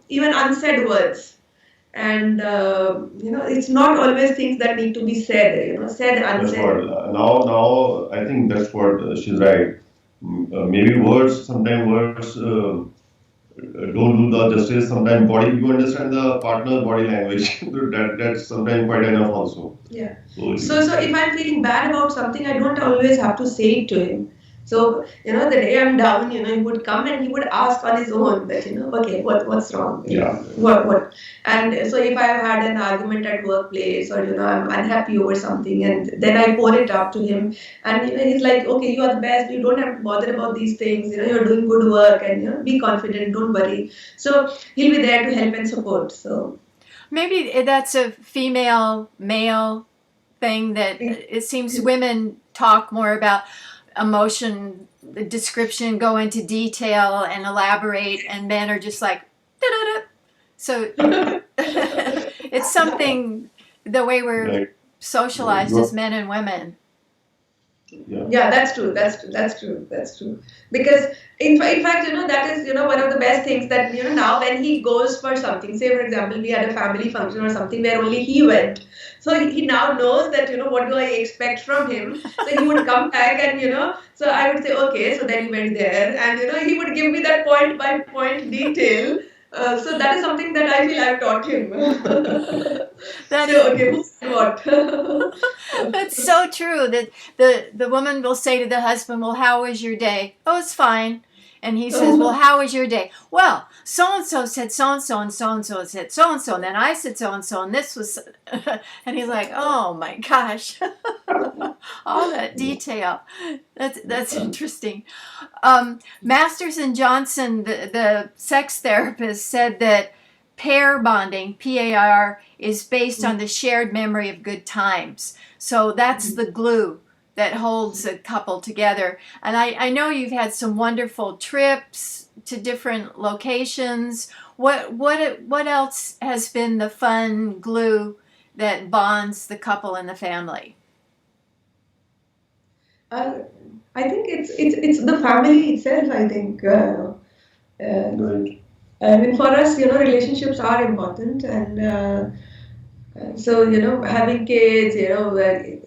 Speaker 3: even unsaid words, and it's not always things that need to be said, said
Speaker 2: That's
Speaker 3: unsaid.
Speaker 2: what now I think that's what she's right. Maybe words sometimes words don't do the justice. Sometimes body you understand the partner's body language. That's sometimes quite enough also.
Speaker 3: Yeah.
Speaker 2: So
Speaker 3: So if I'm feeling bad about something, I don't always have to say it to him. So, the day I'm down, he would come and he would ask on his own that, okay, what's wrong?
Speaker 2: Yeah.
Speaker 3: What? And so if I've had an argument at workplace, or, I'm unhappy over something, and then I pour it up to him, and, he's like, okay, you are the best. You don't have to bother about these things. You're doing good work, and, be confident. Don't worry. So he'll be there to help and support. So
Speaker 1: Maybe that's a female male thing that it seems women talk more about emotion description, go into detail and elaborate, and men are just like da-da-da. So it's something the way we're
Speaker 2: Right.
Speaker 1: socialized as men and women.
Speaker 3: Yeah, that's true. That's true. Because in fact, that is, one of the best things that, now when he goes for something, say for example, we had a family function or something where only he went. So he now knows that, what do I expect from him? So he would come back and, so I would say, okay, so then he went there, and, he would give me that point by point detail. So that is something that I feel I've taught him.
Speaker 1: That
Speaker 3: So,
Speaker 1: is
Speaker 3: okay, who said what?
Speaker 1: that's so true that the woman will say to the husband, well, how was your day? Oh, it's fine. And he says, well, how was your day? Well, so-and-so said so-and-so, and so-and-so said so-and-so, and then I said so-and-so, and this was, and he's like, oh my gosh, all that detail. That's interesting. Masters and Johnson, the sex therapist, said that pair bonding, PAR, is based on the shared memory of good times. So that's the glue that holds a couple together. And I know you've had some wonderful trips to different locations. What else has been the fun glue that bonds the couple and the family?
Speaker 3: I think it's the family itself. I think.
Speaker 2: Right.
Speaker 3: I mean, for us, relationships are important, and so having kids,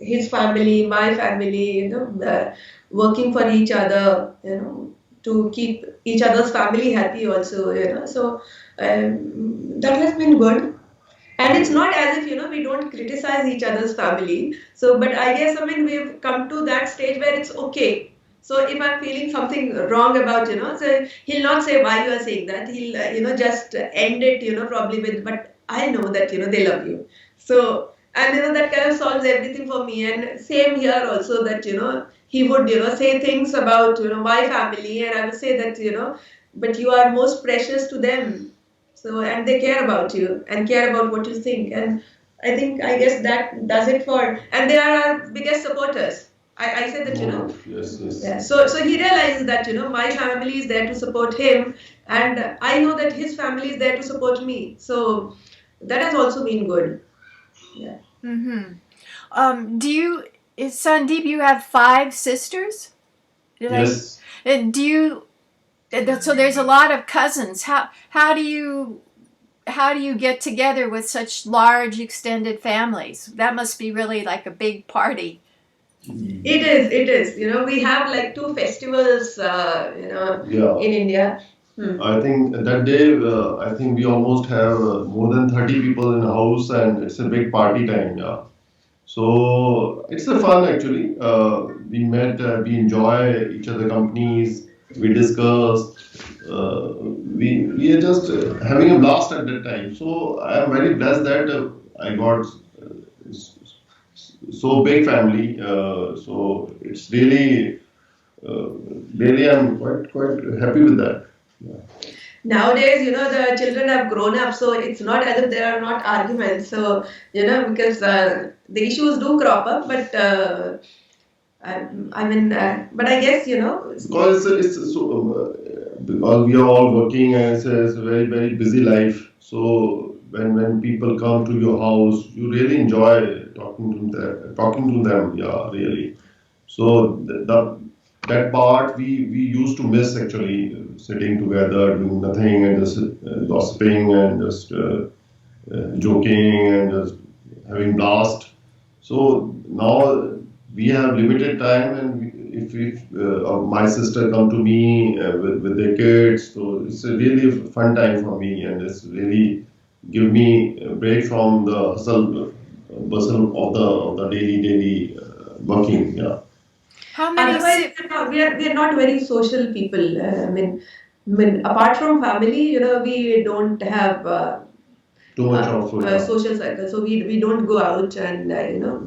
Speaker 3: his family, my family, working for each other, to keep each other's family happy also, So that has been good. And it's not as if, we don't criticize each other's family. So, but I guess, I mean, we've come to that stage where it's okay. So if I'm feeling something wrong about, so he'll not say why you are saying that. He'll, just end it, probably with, but I know that, they love you. So, and, that kind of solves everything for me. And same here also that, he would, say things about, my family. And I would say that, but you are most precious to them. So, and they care about you and care about what you think. And I guess that does it for, and they are our biggest supporters. I said that,
Speaker 2: Yes, yes.
Speaker 3: Yeah. So he realizes that, my family is there to support him, and I know that his family is there to support me. So that has also been good. Yeah.
Speaker 1: Do you, Sandeep, you have 5 sisters?
Speaker 2: Yes.
Speaker 1: Do you, so there's a lot of cousins. How do you get together with such large extended families? That must be really like a big party.
Speaker 3: It is. We have like 2 festivals,
Speaker 2: Yeah.
Speaker 3: in India.
Speaker 2: I think that day, I think we almost have more than 30 people in the house, and it's a big party time. Yeah. So it's a fun actually. We met, we enjoy each other companies, we discuss. We are just having a blast at that time. So I am very blessed that I got so big family. So it's really, really I'm quite happy with that. Yeah.
Speaker 3: Nowadays, the children have grown up, so it's not as if there are not arguments. So, because the issues do crop up, but but I guess,
Speaker 2: Because it's so because we are all working and it's a very very busy life. So when people come to your house, you really enjoy talking to them. Yeah, really. So that part we used to miss actually, sitting together doing nothing and just gossiping and just joking and just having blast. So now we have limited time, and if my sister come to me with their kids, so it's a really fun time for me, and it's really give me a break from the bustle of the daily working. Yeah,
Speaker 1: How many
Speaker 3: otherwise, we are not very social people. Apart from family, we don't have
Speaker 2: too much of
Speaker 3: social circle. So we don't go out, and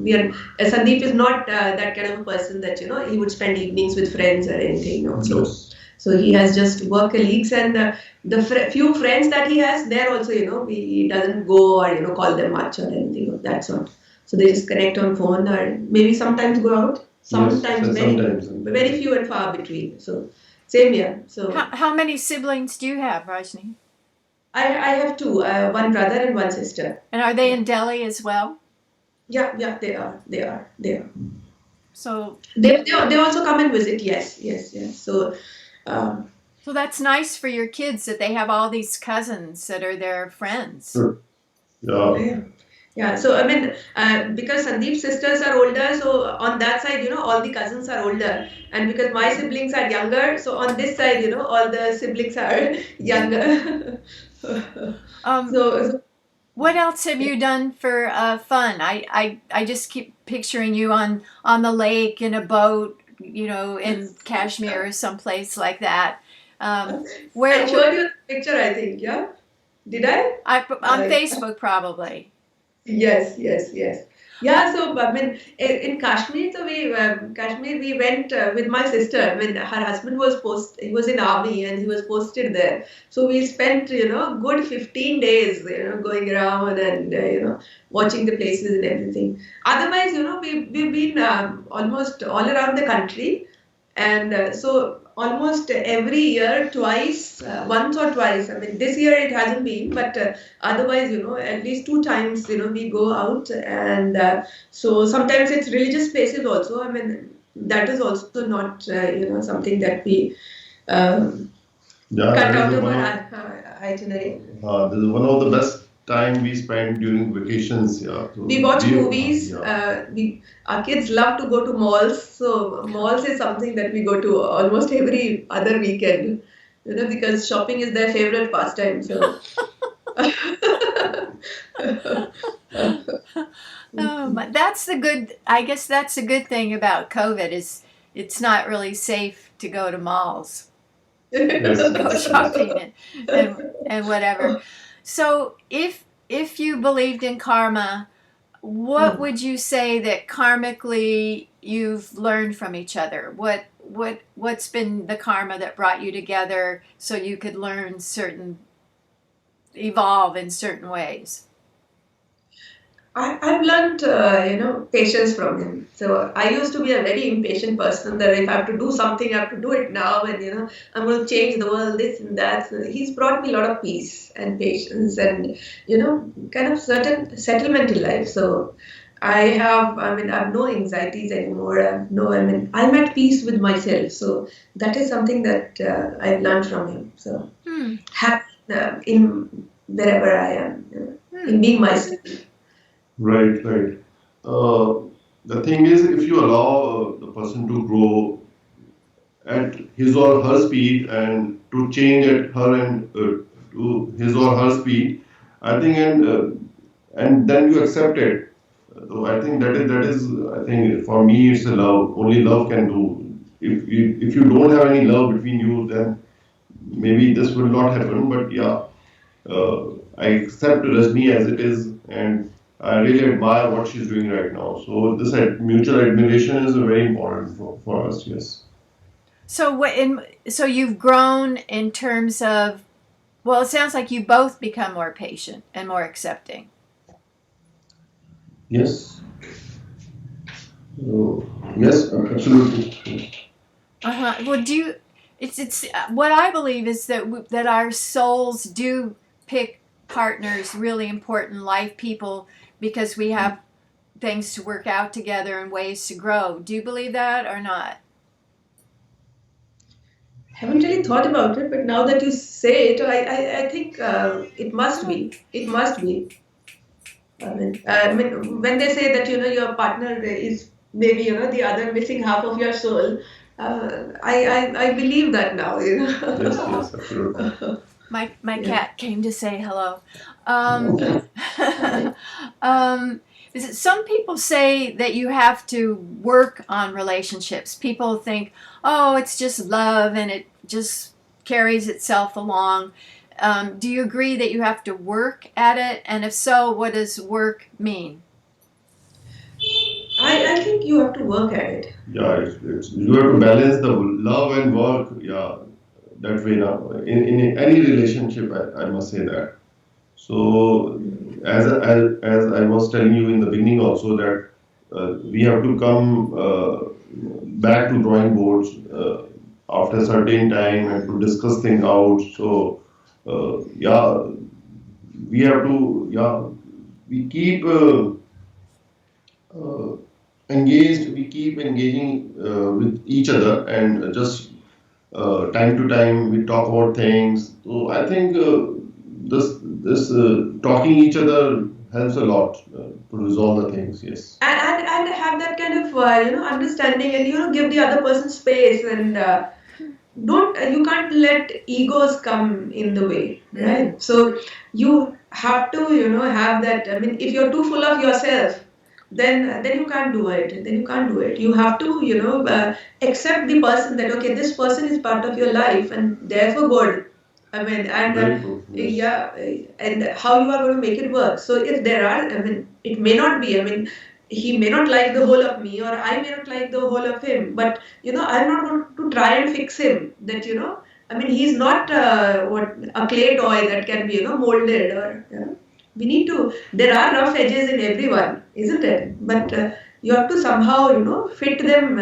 Speaker 3: we are. Sandeep is not that kind of a person that he would spend evenings with friends or anything. No?
Speaker 2: yes.
Speaker 3: So he has just work colleagues, and the few friends that he has there also, he doesn't go or call them much or anything of that sort. So they just connect on phone or maybe sometimes go out.
Speaker 2: Yes,
Speaker 3: Sometimes
Speaker 2: sometimes.
Speaker 3: very few and far between. So same here. So
Speaker 1: how many siblings do you have, Rajni?
Speaker 3: I have two, one brother and one sister.
Speaker 1: And are they in Delhi as well?
Speaker 3: Yeah, they are.
Speaker 1: So
Speaker 3: They also come and visit. Yes. So. Um,
Speaker 1: so that's nice for your kids that they have all these cousins that are their friends.
Speaker 2: Sure. Yeah.
Speaker 3: Yeah, so because Sandeep's sisters are older, so on that side, all the cousins are older, and because my siblings are younger, so on this side, all the siblings are younger. So
Speaker 1: what else have you done for fun? I just keep picturing you on the lake in a boat, in Kashmir or someplace like that.
Speaker 3: I showed you the picture, I think, yeah? Did I?
Speaker 1: On Facebook, probably.
Speaker 3: Yes. Yeah, so in Kashmir, so we went with my sister. Her husband he was in army and he was posted there. So we spent, good 15 days, going around and, watching the places and everything. Otherwise, we've been almost all around the country. And so almost every year, once or twice. This year it hasn't been, but otherwise, at least 2 times, we go out. And so sometimes it's religious places also. That is also not, something that we cut out of our itinerary.
Speaker 2: This is one of the best time we spend during vacations. Yeah. So
Speaker 3: we watch movies.
Speaker 2: Yeah.
Speaker 3: Our kids love to go to malls. So malls is something that we go to almost every other weekend. Because shopping is their favorite pastime. So.
Speaker 1: That's the good. I guess that's the good thing about COVID is it's not really safe to go to malls, go shopping and whatever. So if you believed in karma, what would you say that karmically you've learned from each other? What's been the karma that brought you together so you could evolve in certain ways?
Speaker 3: I've learned, patience from him. So I used to be a very impatient person that if I have to do something, I have to do it now, and I'm going to change the world, this and that. So he's brought me a lot of peace and patience, and kind of certain settlement in life. So I have no anxieties anymore. I'm at peace with myself. So that is something that I've learned from him. So happy in wherever I am, in being myself.
Speaker 2: Right. The thing is, if you allow the person to grow at his or her speed and to change at her and to his or her speed, I think, and then you accept it. So I think that is I think for me it's a love. Only love can do. If you don't have any love between you, then maybe this will not happen. But yeah, I accept Rajni as it is, and I really admire what she's doing right now. So this mutual admiration is very important for us. Yes.
Speaker 1: So so you've grown in terms of Well, it sounds like you both become more patient and more accepting.
Speaker 2: Yes. Yes, absolutely.
Speaker 1: Uh-huh. Well, do you? It's what I believe is that our souls do pick partners, really important life people, because we have things to work out together and ways to grow. Do you believe that or not?
Speaker 3: Haven't really thought about it, but now that you say it, I think it must be. It must be. When they say that your partner is maybe the other missing half of your soul, I believe that now.
Speaker 2: Yes, yes, absolutely.
Speaker 1: My
Speaker 3: Yeah.
Speaker 1: cat came to say hello.
Speaker 2: Okay.
Speaker 1: um, some people say that you have to work on relationships. People think, oh, it's just love and it just carries itself along. Do you agree that you have to work at it? And if so, what does work mean?
Speaker 3: I think you have to work at it.
Speaker 2: Yeah, it's you have to balance the love and work. Yeah, that way now in any relationship, I must say that. So as I was telling you in the beginning also that we have to come back to drawing boards after a certain time and to discuss things out. So yeah, we have to we keep uh, engaged. We keep engaging with each other and just time to time we talk about things. So I think this talking each other helps a lot to resolve the things. Yes.
Speaker 3: And have that kind of understanding, and give the other person space, and don't you can't let egos come in the way, right? So you have to have that. I mean, if you're too full of yourself, then you can't do it. Then you can't do it. You have to accept the person, that okay, this person is part of your life and therefore good. I mean, and
Speaker 2: Very true. Yes.
Speaker 3: yeah, and how you are going to make it work. So if there are, I mean, it may not be. I mean, he may not like the whole of me, or I may not like the whole of him, but I'm not going to try and fix him. That I mean, he's not what a clay toy that can be molded, or we need to. There are rough edges in everyone, isn't it? But you have to somehow fit them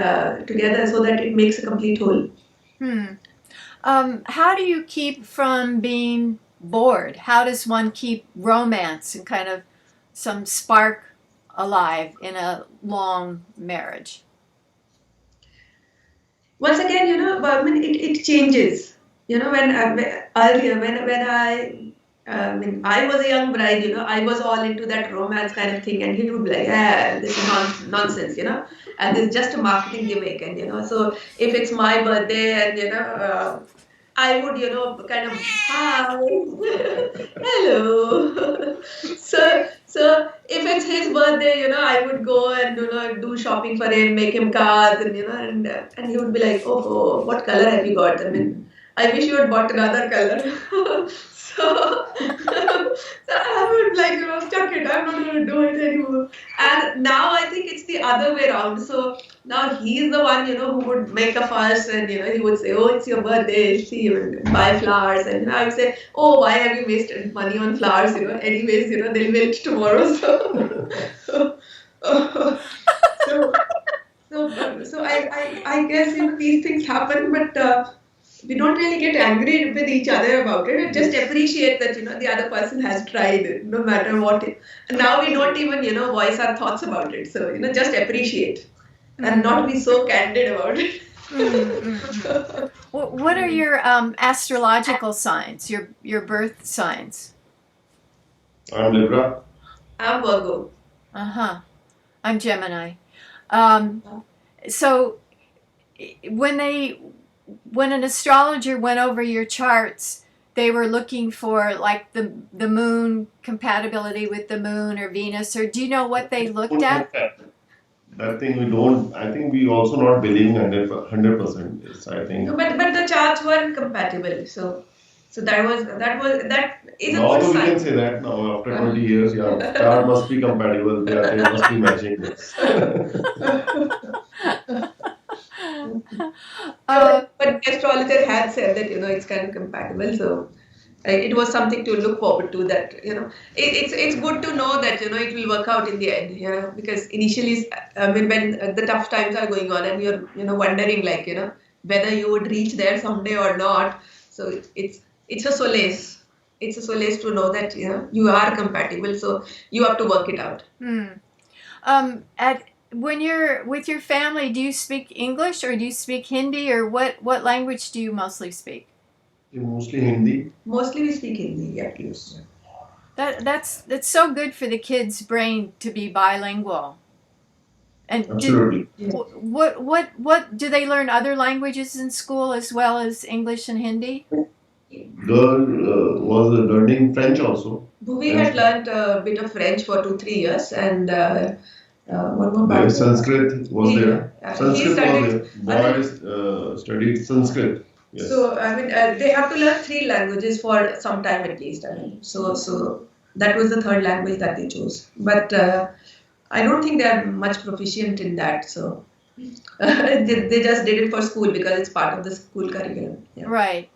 Speaker 3: together so that it makes a complete whole.
Speaker 1: Hmm. How do you keep from being bored? How does one keep romance and kind of some spark alive in a long marriage?
Speaker 3: Once again, but I mean, it changes. When earlier, when I was a young bride, I was all into that romance kind of thing, and he would be like, "Yeah, this is nonsense," and this is just a marketing gimmick, and so if it's my birthday, and I would, kind of, hi, hello. So if it's his birthday, I would go and do shopping for him, make him cards, and and he would be like, oh, what color have you got? I mean, I wish you had bought another color. So I would like, chuck it. I'm not going to do it anymore. And now I think it's the other way around. So now he's the one, who would make a fuss, and he would say, "Oh, it's your birthday. See, you buy flowers." And I would say, "Oh, why have you wasted money on flowers? Anyways, they'll wilt tomorrow." So, so, so I guess these things happen, but we don't really get angry with each other about it. Just appreciate that the other person has tried, no matter what. And now we don't even voice our thoughts about it. So just appreciate and not be so candid about it.
Speaker 1: What are your astrological signs? Your birth signs?
Speaker 2: I'm Libra.
Speaker 3: I'm Virgo.
Speaker 1: I'm Gemini. So when an astrologer went over your charts, they were looking for like the moon compatibility with the moon or Venus, or do you know what they looked at?
Speaker 2: That thing we don't. I think we also not believing 100%. Yes, I think.
Speaker 3: No, but the charts weren't compatible. So that is a
Speaker 2: Now
Speaker 3: good
Speaker 2: also we can
Speaker 3: sign.
Speaker 2: say that now after 20 years, yeah, chart must be compatible. They must be matching. Yes.
Speaker 3: But the astrologer had said that it's kind of compatible. So It was something to look forward to. That it's good to know that it will work out in the end. Because initially, I mean, when the tough times are going on, and you're wondering like whether you would reach there someday or not. So it's a solace. It's a solace to know that you are compatible. So you have to work it out.
Speaker 1: When you're with your family, do you speak English or do you speak Hindi, or what language do you mostly speak?
Speaker 2: Mostly Hindi.
Speaker 3: Mostly we speak Hindi. Yeah, please.
Speaker 1: That's so good for the kid's brain to be bilingual. And
Speaker 2: Absolutely.
Speaker 1: what do they learn other languages in school as well as English and Hindi?
Speaker 2: Girl was learning French also.
Speaker 3: Bhuvi had learned a bit of French for 2-3 years, and one more
Speaker 2: There
Speaker 3: part.
Speaker 2: Sanskrit was there.
Speaker 3: He
Speaker 2: Sanskrit
Speaker 3: studied.
Speaker 2: was there. Boys studied Sanskrit. Yes.
Speaker 3: So I mean, they have to learn 3 languages for some time at least. I mean, so that was the third language that they chose. But I don't think they are much proficient in that. So they just did it for school because it's part of the school curriculum. Yeah.
Speaker 1: Right.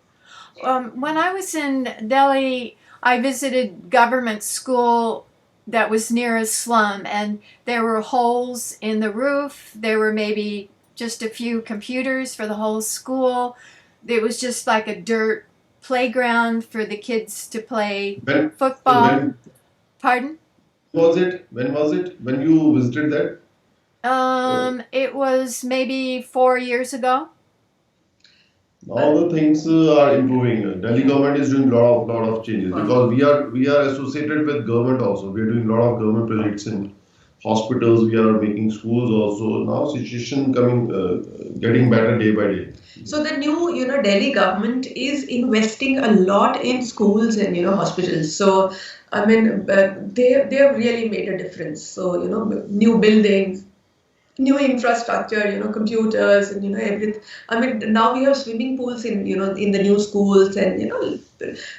Speaker 1: When I was in Delhi, I visited government school that was near a slum, and there were holes in the roof. There were maybe just a few computers for the whole school. It was just like a dirt playground for the kids to play football.
Speaker 2: When
Speaker 1: Pardon?
Speaker 2: was it? When was it? When you visited that?
Speaker 1: It was maybe 4 years ago.
Speaker 2: Now the things are improving. Delhi government is doing lot of changes because we are associated with government also. We are doing lot of government projects in hospitals. We are making schools also. Now situation getting better day by day.
Speaker 3: So the new, Delhi government is investing a lot in schools and hospitals. So I mean, they have really made a difference. So new buildings, new infrastructure, computers and everything. I mean, now we have swimming pools in in the new schools, and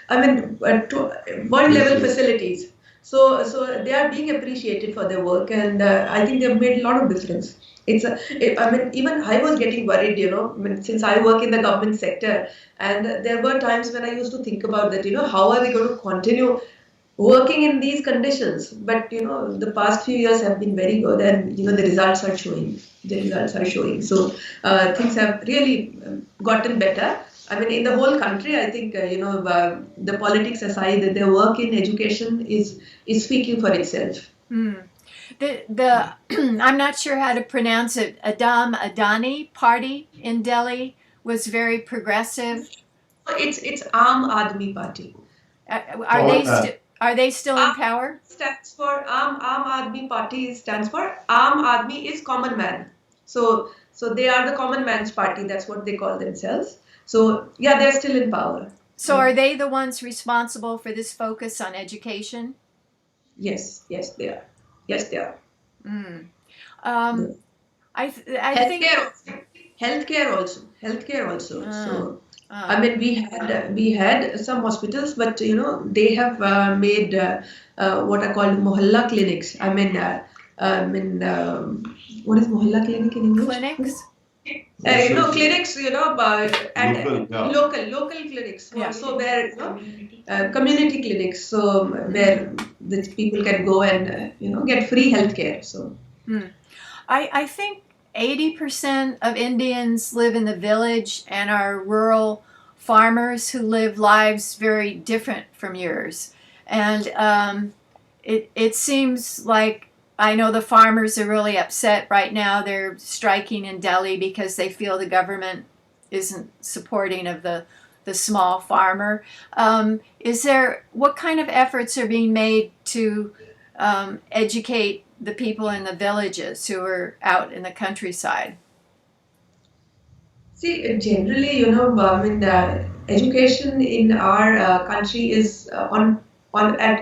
Speaker 3: I mean, world level facilities. So they are being appreciated for their work, and I think they've made a lot of difference. I mean, even I was getting worried, I mean, since I work in the government sector, and there were times when I used to think about that, how are we going to continue working in these conditions? But the past few years have been very good, and the results are showing. So things have really gotten better. I mean, in the whole country, I think the politics aside, the work in education is speaking for itself.
Speaker 1: The I'm not sure how to pronounce it. Adam Adani party in Delhi was very progressive.
Speaker 3: It's Aam Aadmi Party.
Speaker 1: Are they still in power?
Speaker 3: Stands for Aam Aadmi Party stands for Aam Aadmi is common man. So they are the common man's party. That's what they call themselves. So yeah, they're still in power.
Speaker 1: So are they the ones responsible for this focus on education?
Speaker 3: Yes, they are. Yes, they are.
Speaker 1: I think
Speaker 3: healthcare also. So I mean, we had some hospitals, but they have made what are called mohalla clinics. I mean, what is mohalla clinic in English?
Speaker 1: Clinics.
Speaker 3: Clinics. And local clinics.
Speaker 1: Yeah.
Speaker 3: So where community clinics. So where the people can go and get free healthcare. So
Speaker 1: I think 80% of Indians live in the village and are rural farmers who live lives very different from yours. And it seems like, I know the farmers are really upset right now. They're striking in Delhi because they feel the government isn't supporting of the small farmer. What kind of efforts are being made to educate the people in the villages who are out in the countryside?
Speaker 3: See, generally, I mean, education in our country is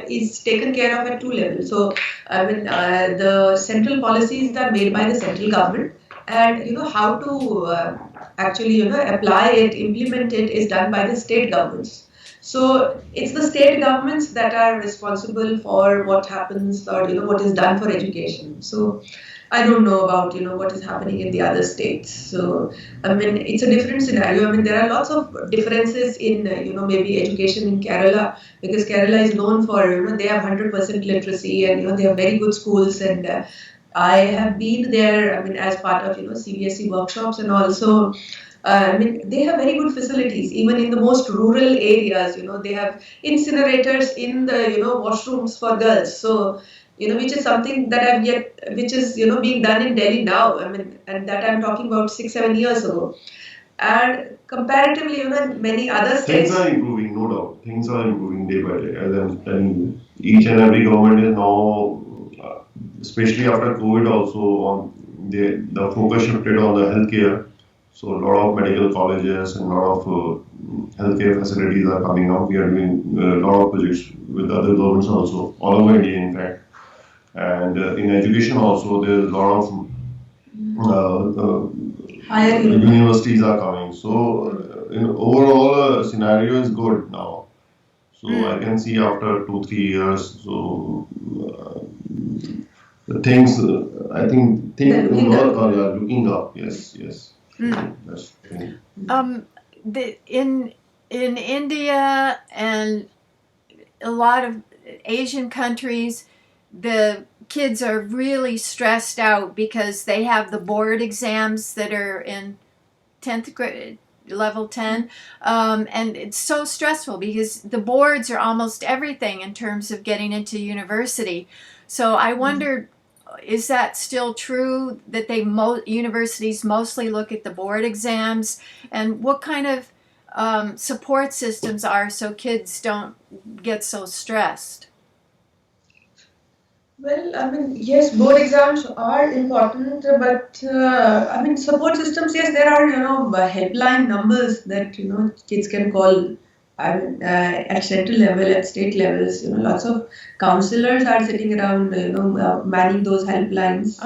Speaker 3: is taken care of at 2 levels. So, I mean, the central policies are made by the central government, and how to actually apply it, implement it is done by the state governments. So it's the state governments that are responsible for what happens or what is done for education. So I don't know about what is happening in the other states. So I mean, it's a different scenario. I mean, there are lots of differences in maybe education in Kerala, because Kerala is known for they have 100% literacy, and they have very good schools. And I have been there. I mean, as part of CBSE workshops, and also. I mean, they have very good facilities, even in the most rural areas. They have incinerators in the washrooms for girls. So which is something that which is being done in Delhi now. I mean, and that I'm talking about 6-7 years ago. And comparatively, in many other
Speaker 2: Things
Speaker 3: states.
Speaker 2: are improving, no doubt. Things are improving day by day. As I'm telling you, each and every government is now, especially after COVID, also on the focus shifted on the healthcare. So a lot of medical colleges and a lot of healthcare facilities are coming up. We are doing a lot of projects with other governments also, all over India, in fact. And in education also, there's a lot of
Speaker 3: Higher
Speaker 2: universities are coming. So in overall scenario is good now. So I can see after 2-3 years. So the things I think
Speaker 3: They're looking
Speaker 2: work
Speaker 3: up.
Speaker 2: are looking up. Yes, yes. That's the thing.
Speaker 1: In India and a lot of Asian countries, the kids are really stressed out because they have the board exams that are in 10th grade, level 10, and it's so stressful because the boards are almost everything in terms of getting into university. So I wondered, is that still true that universities mostly look at the board exams, and what kind of support systems are so kids don't get so stressed?
Speaker 3: Well, I mean, yes, board exams are important, but I mean, support systems, yes, there are, helpline numbers that, kids can call. I mean, at central level, at state levels, lots of counselors are sitting around, manning those helplines.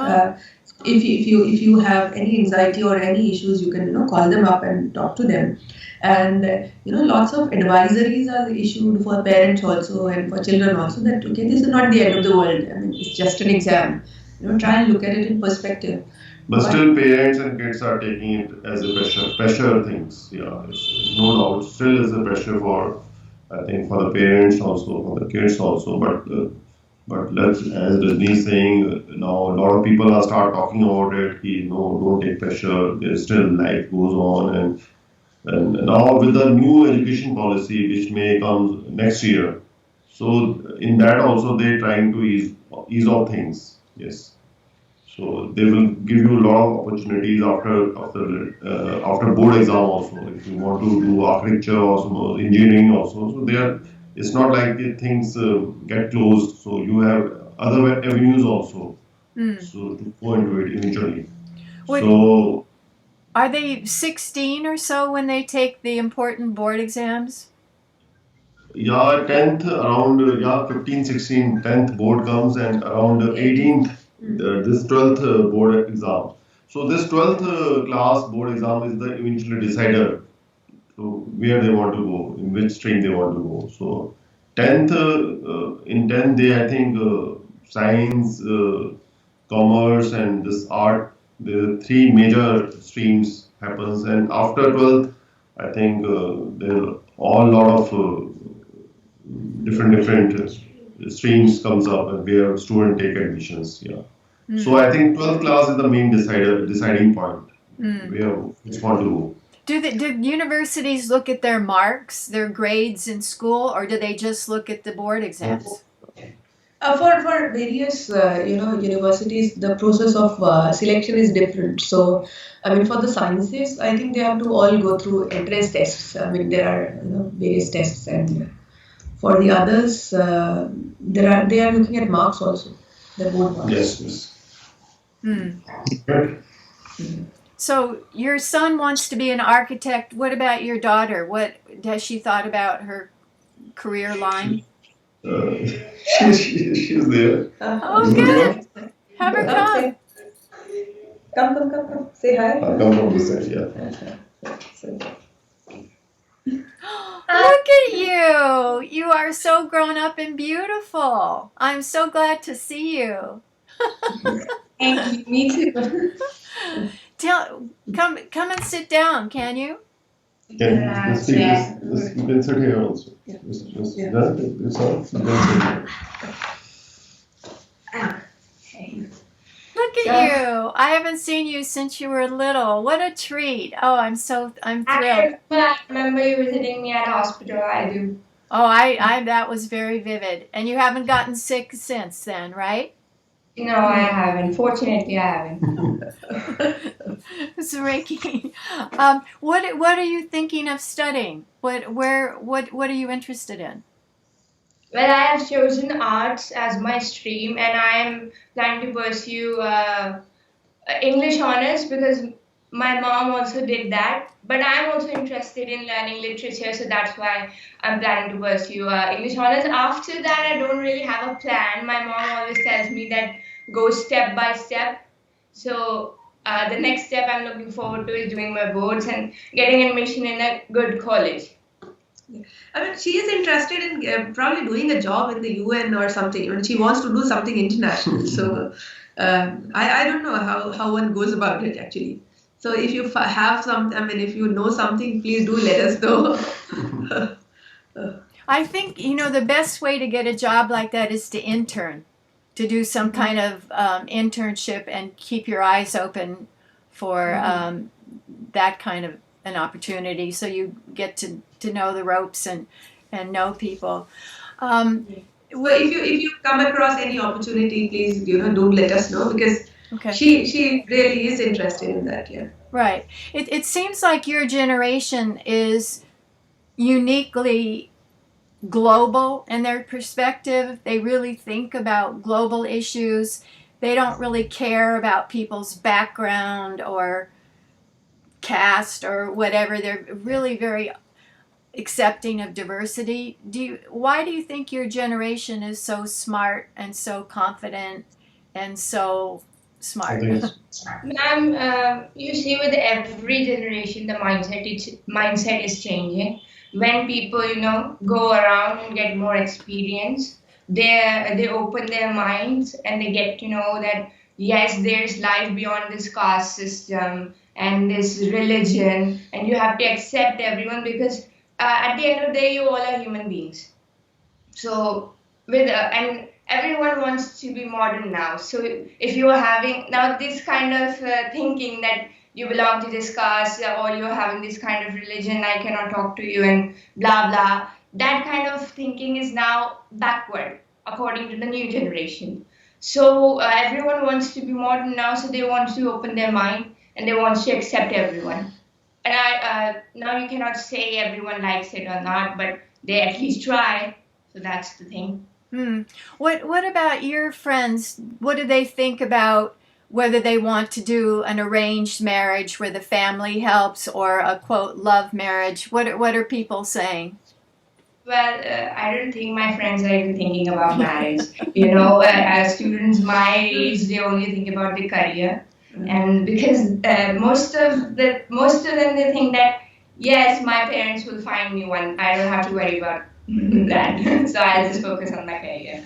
Speaker 3: If you have any anxiety or any issues, you can, call them up and talk to them. And lots of advisories are issued for parents also and for children also, that okay, this is not the end of the world. I mean, it's just an exam. Try and look at it in perspective.
Speaker 2: But still, parents and kids are taking it as a pressure things. Yeah, it's no doubt. Still is a pressure for, I think, for the parents also, for the kids also. But let's, as Rajni is saying, now a lot of people are start talking about it. No, don't take pressure. There's still life goes on, and now with the new education policy which may come next year, so in that also they're trying to ease off things. Yes. So they will give you a lot of opportunities after board exam also. If you want to do architecture also, engineering also, so there it's not like the things get closed. So you have other avenues also. So to go into it eventually. So
Speaker 1: Are they 16 or so when they take the important board exams?
Speaker 2: yeah, 10th around yeah 15, 16, 10th board comes and around 18th this 12th board exam. So this 12th class board exam is the eventually decider to where they want to go, in which stream they want to go. So 10th in 10th day I think science, commerce and this art, the three major streams happens, and after 12th I think there are all lot of different streams comes up and where student take admissions. Yeah. So I think 12th class is the main deciding point where which want to go.
Speaker 1: Do universities look at their marks, their grades in school, or do they just look at the board exams?
Speaker 3: For various universities, the process of selection is different. So, I mean, for the sciences, I think they have to all go through entrance tests. I mean, there are various tests, and for the others, they are looking at marks also, the board marks.
Speaker 2: Yes, yes.
Speaker 1: Hmm. So your son wants to be an architect. What about your daughter? What has she thought about her career line?
Speaker 2: She's there.
Speaker 1: Oh, good. Have her come.
Speaker 3: Come. Say hi.
Speaker 2: Come from this side, yeah.
Speaker 1: Look at you. You are so grown up and beautiful. I'm so glad to see you.
Speaker 3: Thank you. Me too.
Speaker 1: Come and sit down, can you?
Speaker 2: Can this, you can sit here also.
Speaker 3: Yeah.
Speaker 2: Just
Speaker 3: Yeah.
Speaker 2: done. It's on. You can sit here.
Speaker 1: Look at you. I haven't seen you since you were little. What a treat. Oh, I'm thrilled.
Speaker 4: I remember you visiting me at hospital. I do.
Speaker 1: Oh, I that was very vivid. And you haven't gotten sick since then, right?
Speaker 4: No, I haven't. Fortunately, I haven't.
Speaker 1: It's Reiki. What are you thinking of studying? What are you interested in?
Speaker 4: Well, I have chosen arts as my stream, and I am planning to pursue English honors because my mom also did that. But I'm also interested in learning literature, so that's why I'm planning to pursue English honors. After that, I don't really have a plan. My mom always tells me that go step by step. So the next step I'm looking forward to is doing my boards and getting admission in a good college.
Speaker 3: I mean, she is interested in probably doing a job in the UN or something. I mean, she wants to do something international. So I don't know how one goes about it actually. So if you have some, I mean, if you know something, please do let us know.
Speaker 1: I think the best way to get a job like that is to intern, to do some kind of internship and keep your eyes open for that kind of an opportunity, so you get to know the ropes and know people.
Speaker 3: So if you come across any opportunity, please do let us know because
Speaker 1: Okay.
Speaker 3: she really is interested in that. Yeah.
Speaker 1: Right. It seems like your generation is uniquely global in their perspective. They really think about global issues. They don't really care about people's background or caste or whatever. They're really very accepting of diversity. Why do you think your generation is so smart and so confident and so
Speaker 2: I
Speaker 1: smart?
Speaker 2: think it's
Speaker 4: Ma'am, you see, with every generation, the mindset is changing. When people, go around and get more experience, they open their minds and they get to know that yes, there's life beyond this caste system and this religion, and you have to accept everyone because at the end of the day, you all are human beings. So with and everyone wants to be modern now. So if you are having now this kind of thinking that you belong to this caste or you're having this kind of religion, I cannot talk to you and blah blah. That kind of thinking is now backward according to the new generation. So everyone wants to be modern now, so they want to open their mind and they want to accept everyone. And now you cannot say everyone likes it or not, but they at least try. So that's the thing.
Speaker 1: What about your friends? What do they think about whether they want to do an arranged marriage where the family helps or a quote love marriage? What are people saying?
Speaker 4: Well, I don't think my friends are even thinking about marriage. As students my age, they only think about their career, and because most of them they think that yes, my parents will find me one. I don't have to worry about that. So I'll just focus on my career.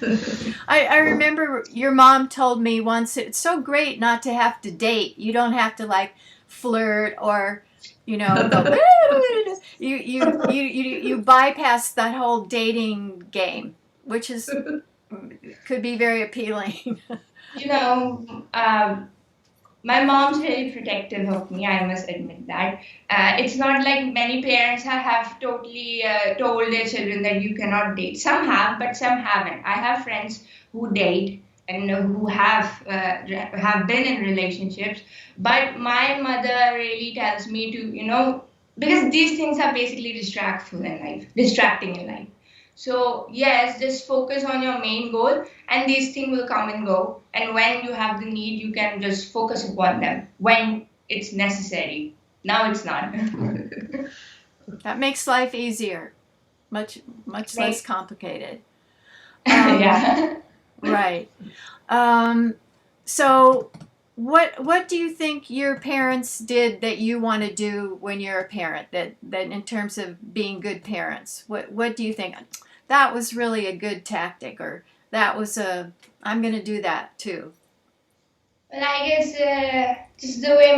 Speaker 1: I remember your mom told me once it's so great not to have to date. You don't have to like flirt or go you bypass that whole dating game, which could be very appealing.
Speaker 4: You know, my mom's really protective of me, I must admit that. It's not like many parents have totally told their children that you cannot date. Some have, but some haven't. I have friends who date and who have been in relationships, but my mother really tells me to, because these things are basically distracting in life. So yes, just focus on your main goal, and these things will come and go. And when you have the need, you can just focus upon them when it's necessary. Now it's not.
Speaker 1: That makes life easier, much less complicated.
Speaker 4: Yeah.
Speaker 1: Right. Um, so, what do you think your parents did that you want to do when you're a parent? That in terms of being good parents, what do you think? That was really a good tactic, or that was I'm going to do that too.
Speaker 4: Well, I guess just the way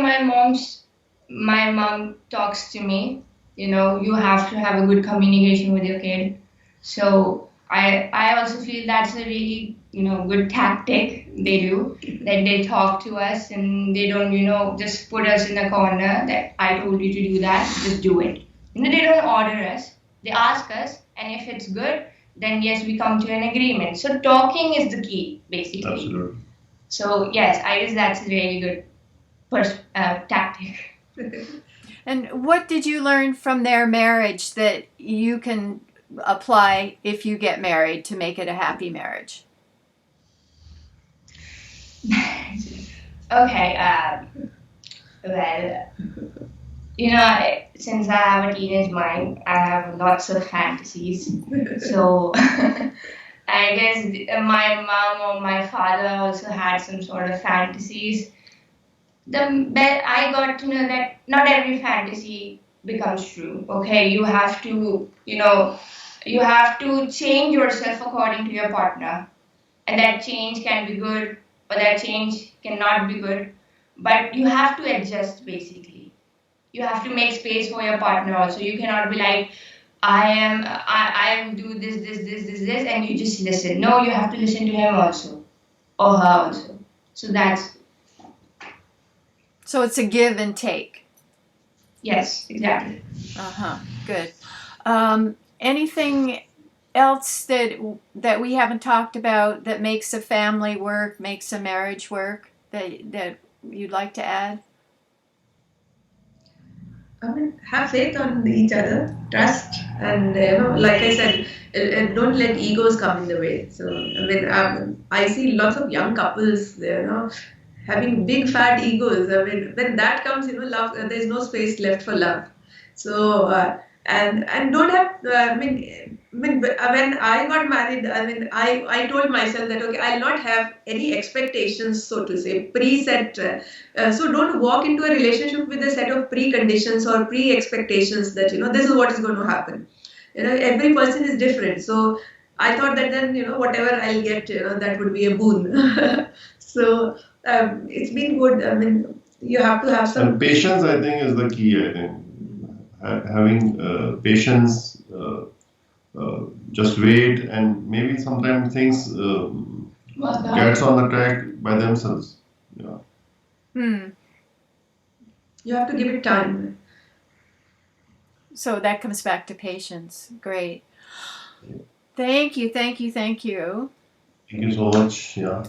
Speaker 4: my mom talks to me. You have to have a good communication with your kid. So I also feel that's a really good tactic they do, that they talk to us and they don't just put us in a corner that I told you to do that, just do it. They don't order us. They ask us, and if it's good, then yes, we come to an agreement. So talking is the key, basically.
Speaker 2: Absolutely.
Speaker 4: So yes, I guess that's a really good tactic.
Speaker 1: And what did you learn from their marriage that you can apply if you get married to make it a happy marriage?
Speaker 4: Okay. Well, since I have a teenage mind, I have lots of fantasies. So I guess my mom or my father also had some sort of fantasies. But I got to know that not every fantasy becomes true. Okay, you have to change yourself according to your partner, and that change can be good or that change cannot be good. But you have to adjust basically. You have to make space for your partner also. You cannot be like, I will do this, and you just listen. No, you have to listen to him also or her also. So that's
Speaker 1: So it's a give and take.
Speaker 4: yes, exactly.
Speaker 1: Good. Anything else that we haven't talked about that makes a family work, makes a marriage work, that you'd like to add?
Speaker 3: I mean, have faith on each other, trust, and like I said, don't let egos come in the way. So I mean, I see lots of young couples, having big fat egos. I mean, when that comes, love, there's no space left for love. So and don't have. When I got married, I told myself that okay, I'll not have any expectations, so to say, preset. So don't walk into a relationship with a set of preconditions or pre-expectations that this is what is going to happen. Every person is different. So I thought that then whatever I'll get, that would be a boon. So it's been good. I mean, you have to have some
Speaker 2: And patience, I think, is the key. I think having patience, just wait, and maybe sometimes things gets on the track by themselves. Yeah.
Speaker 3: you have to give it time.
Speaker 1: So that comes back to patience. Great. Thank you.
Speaker 2: Thank you so much. Yeah.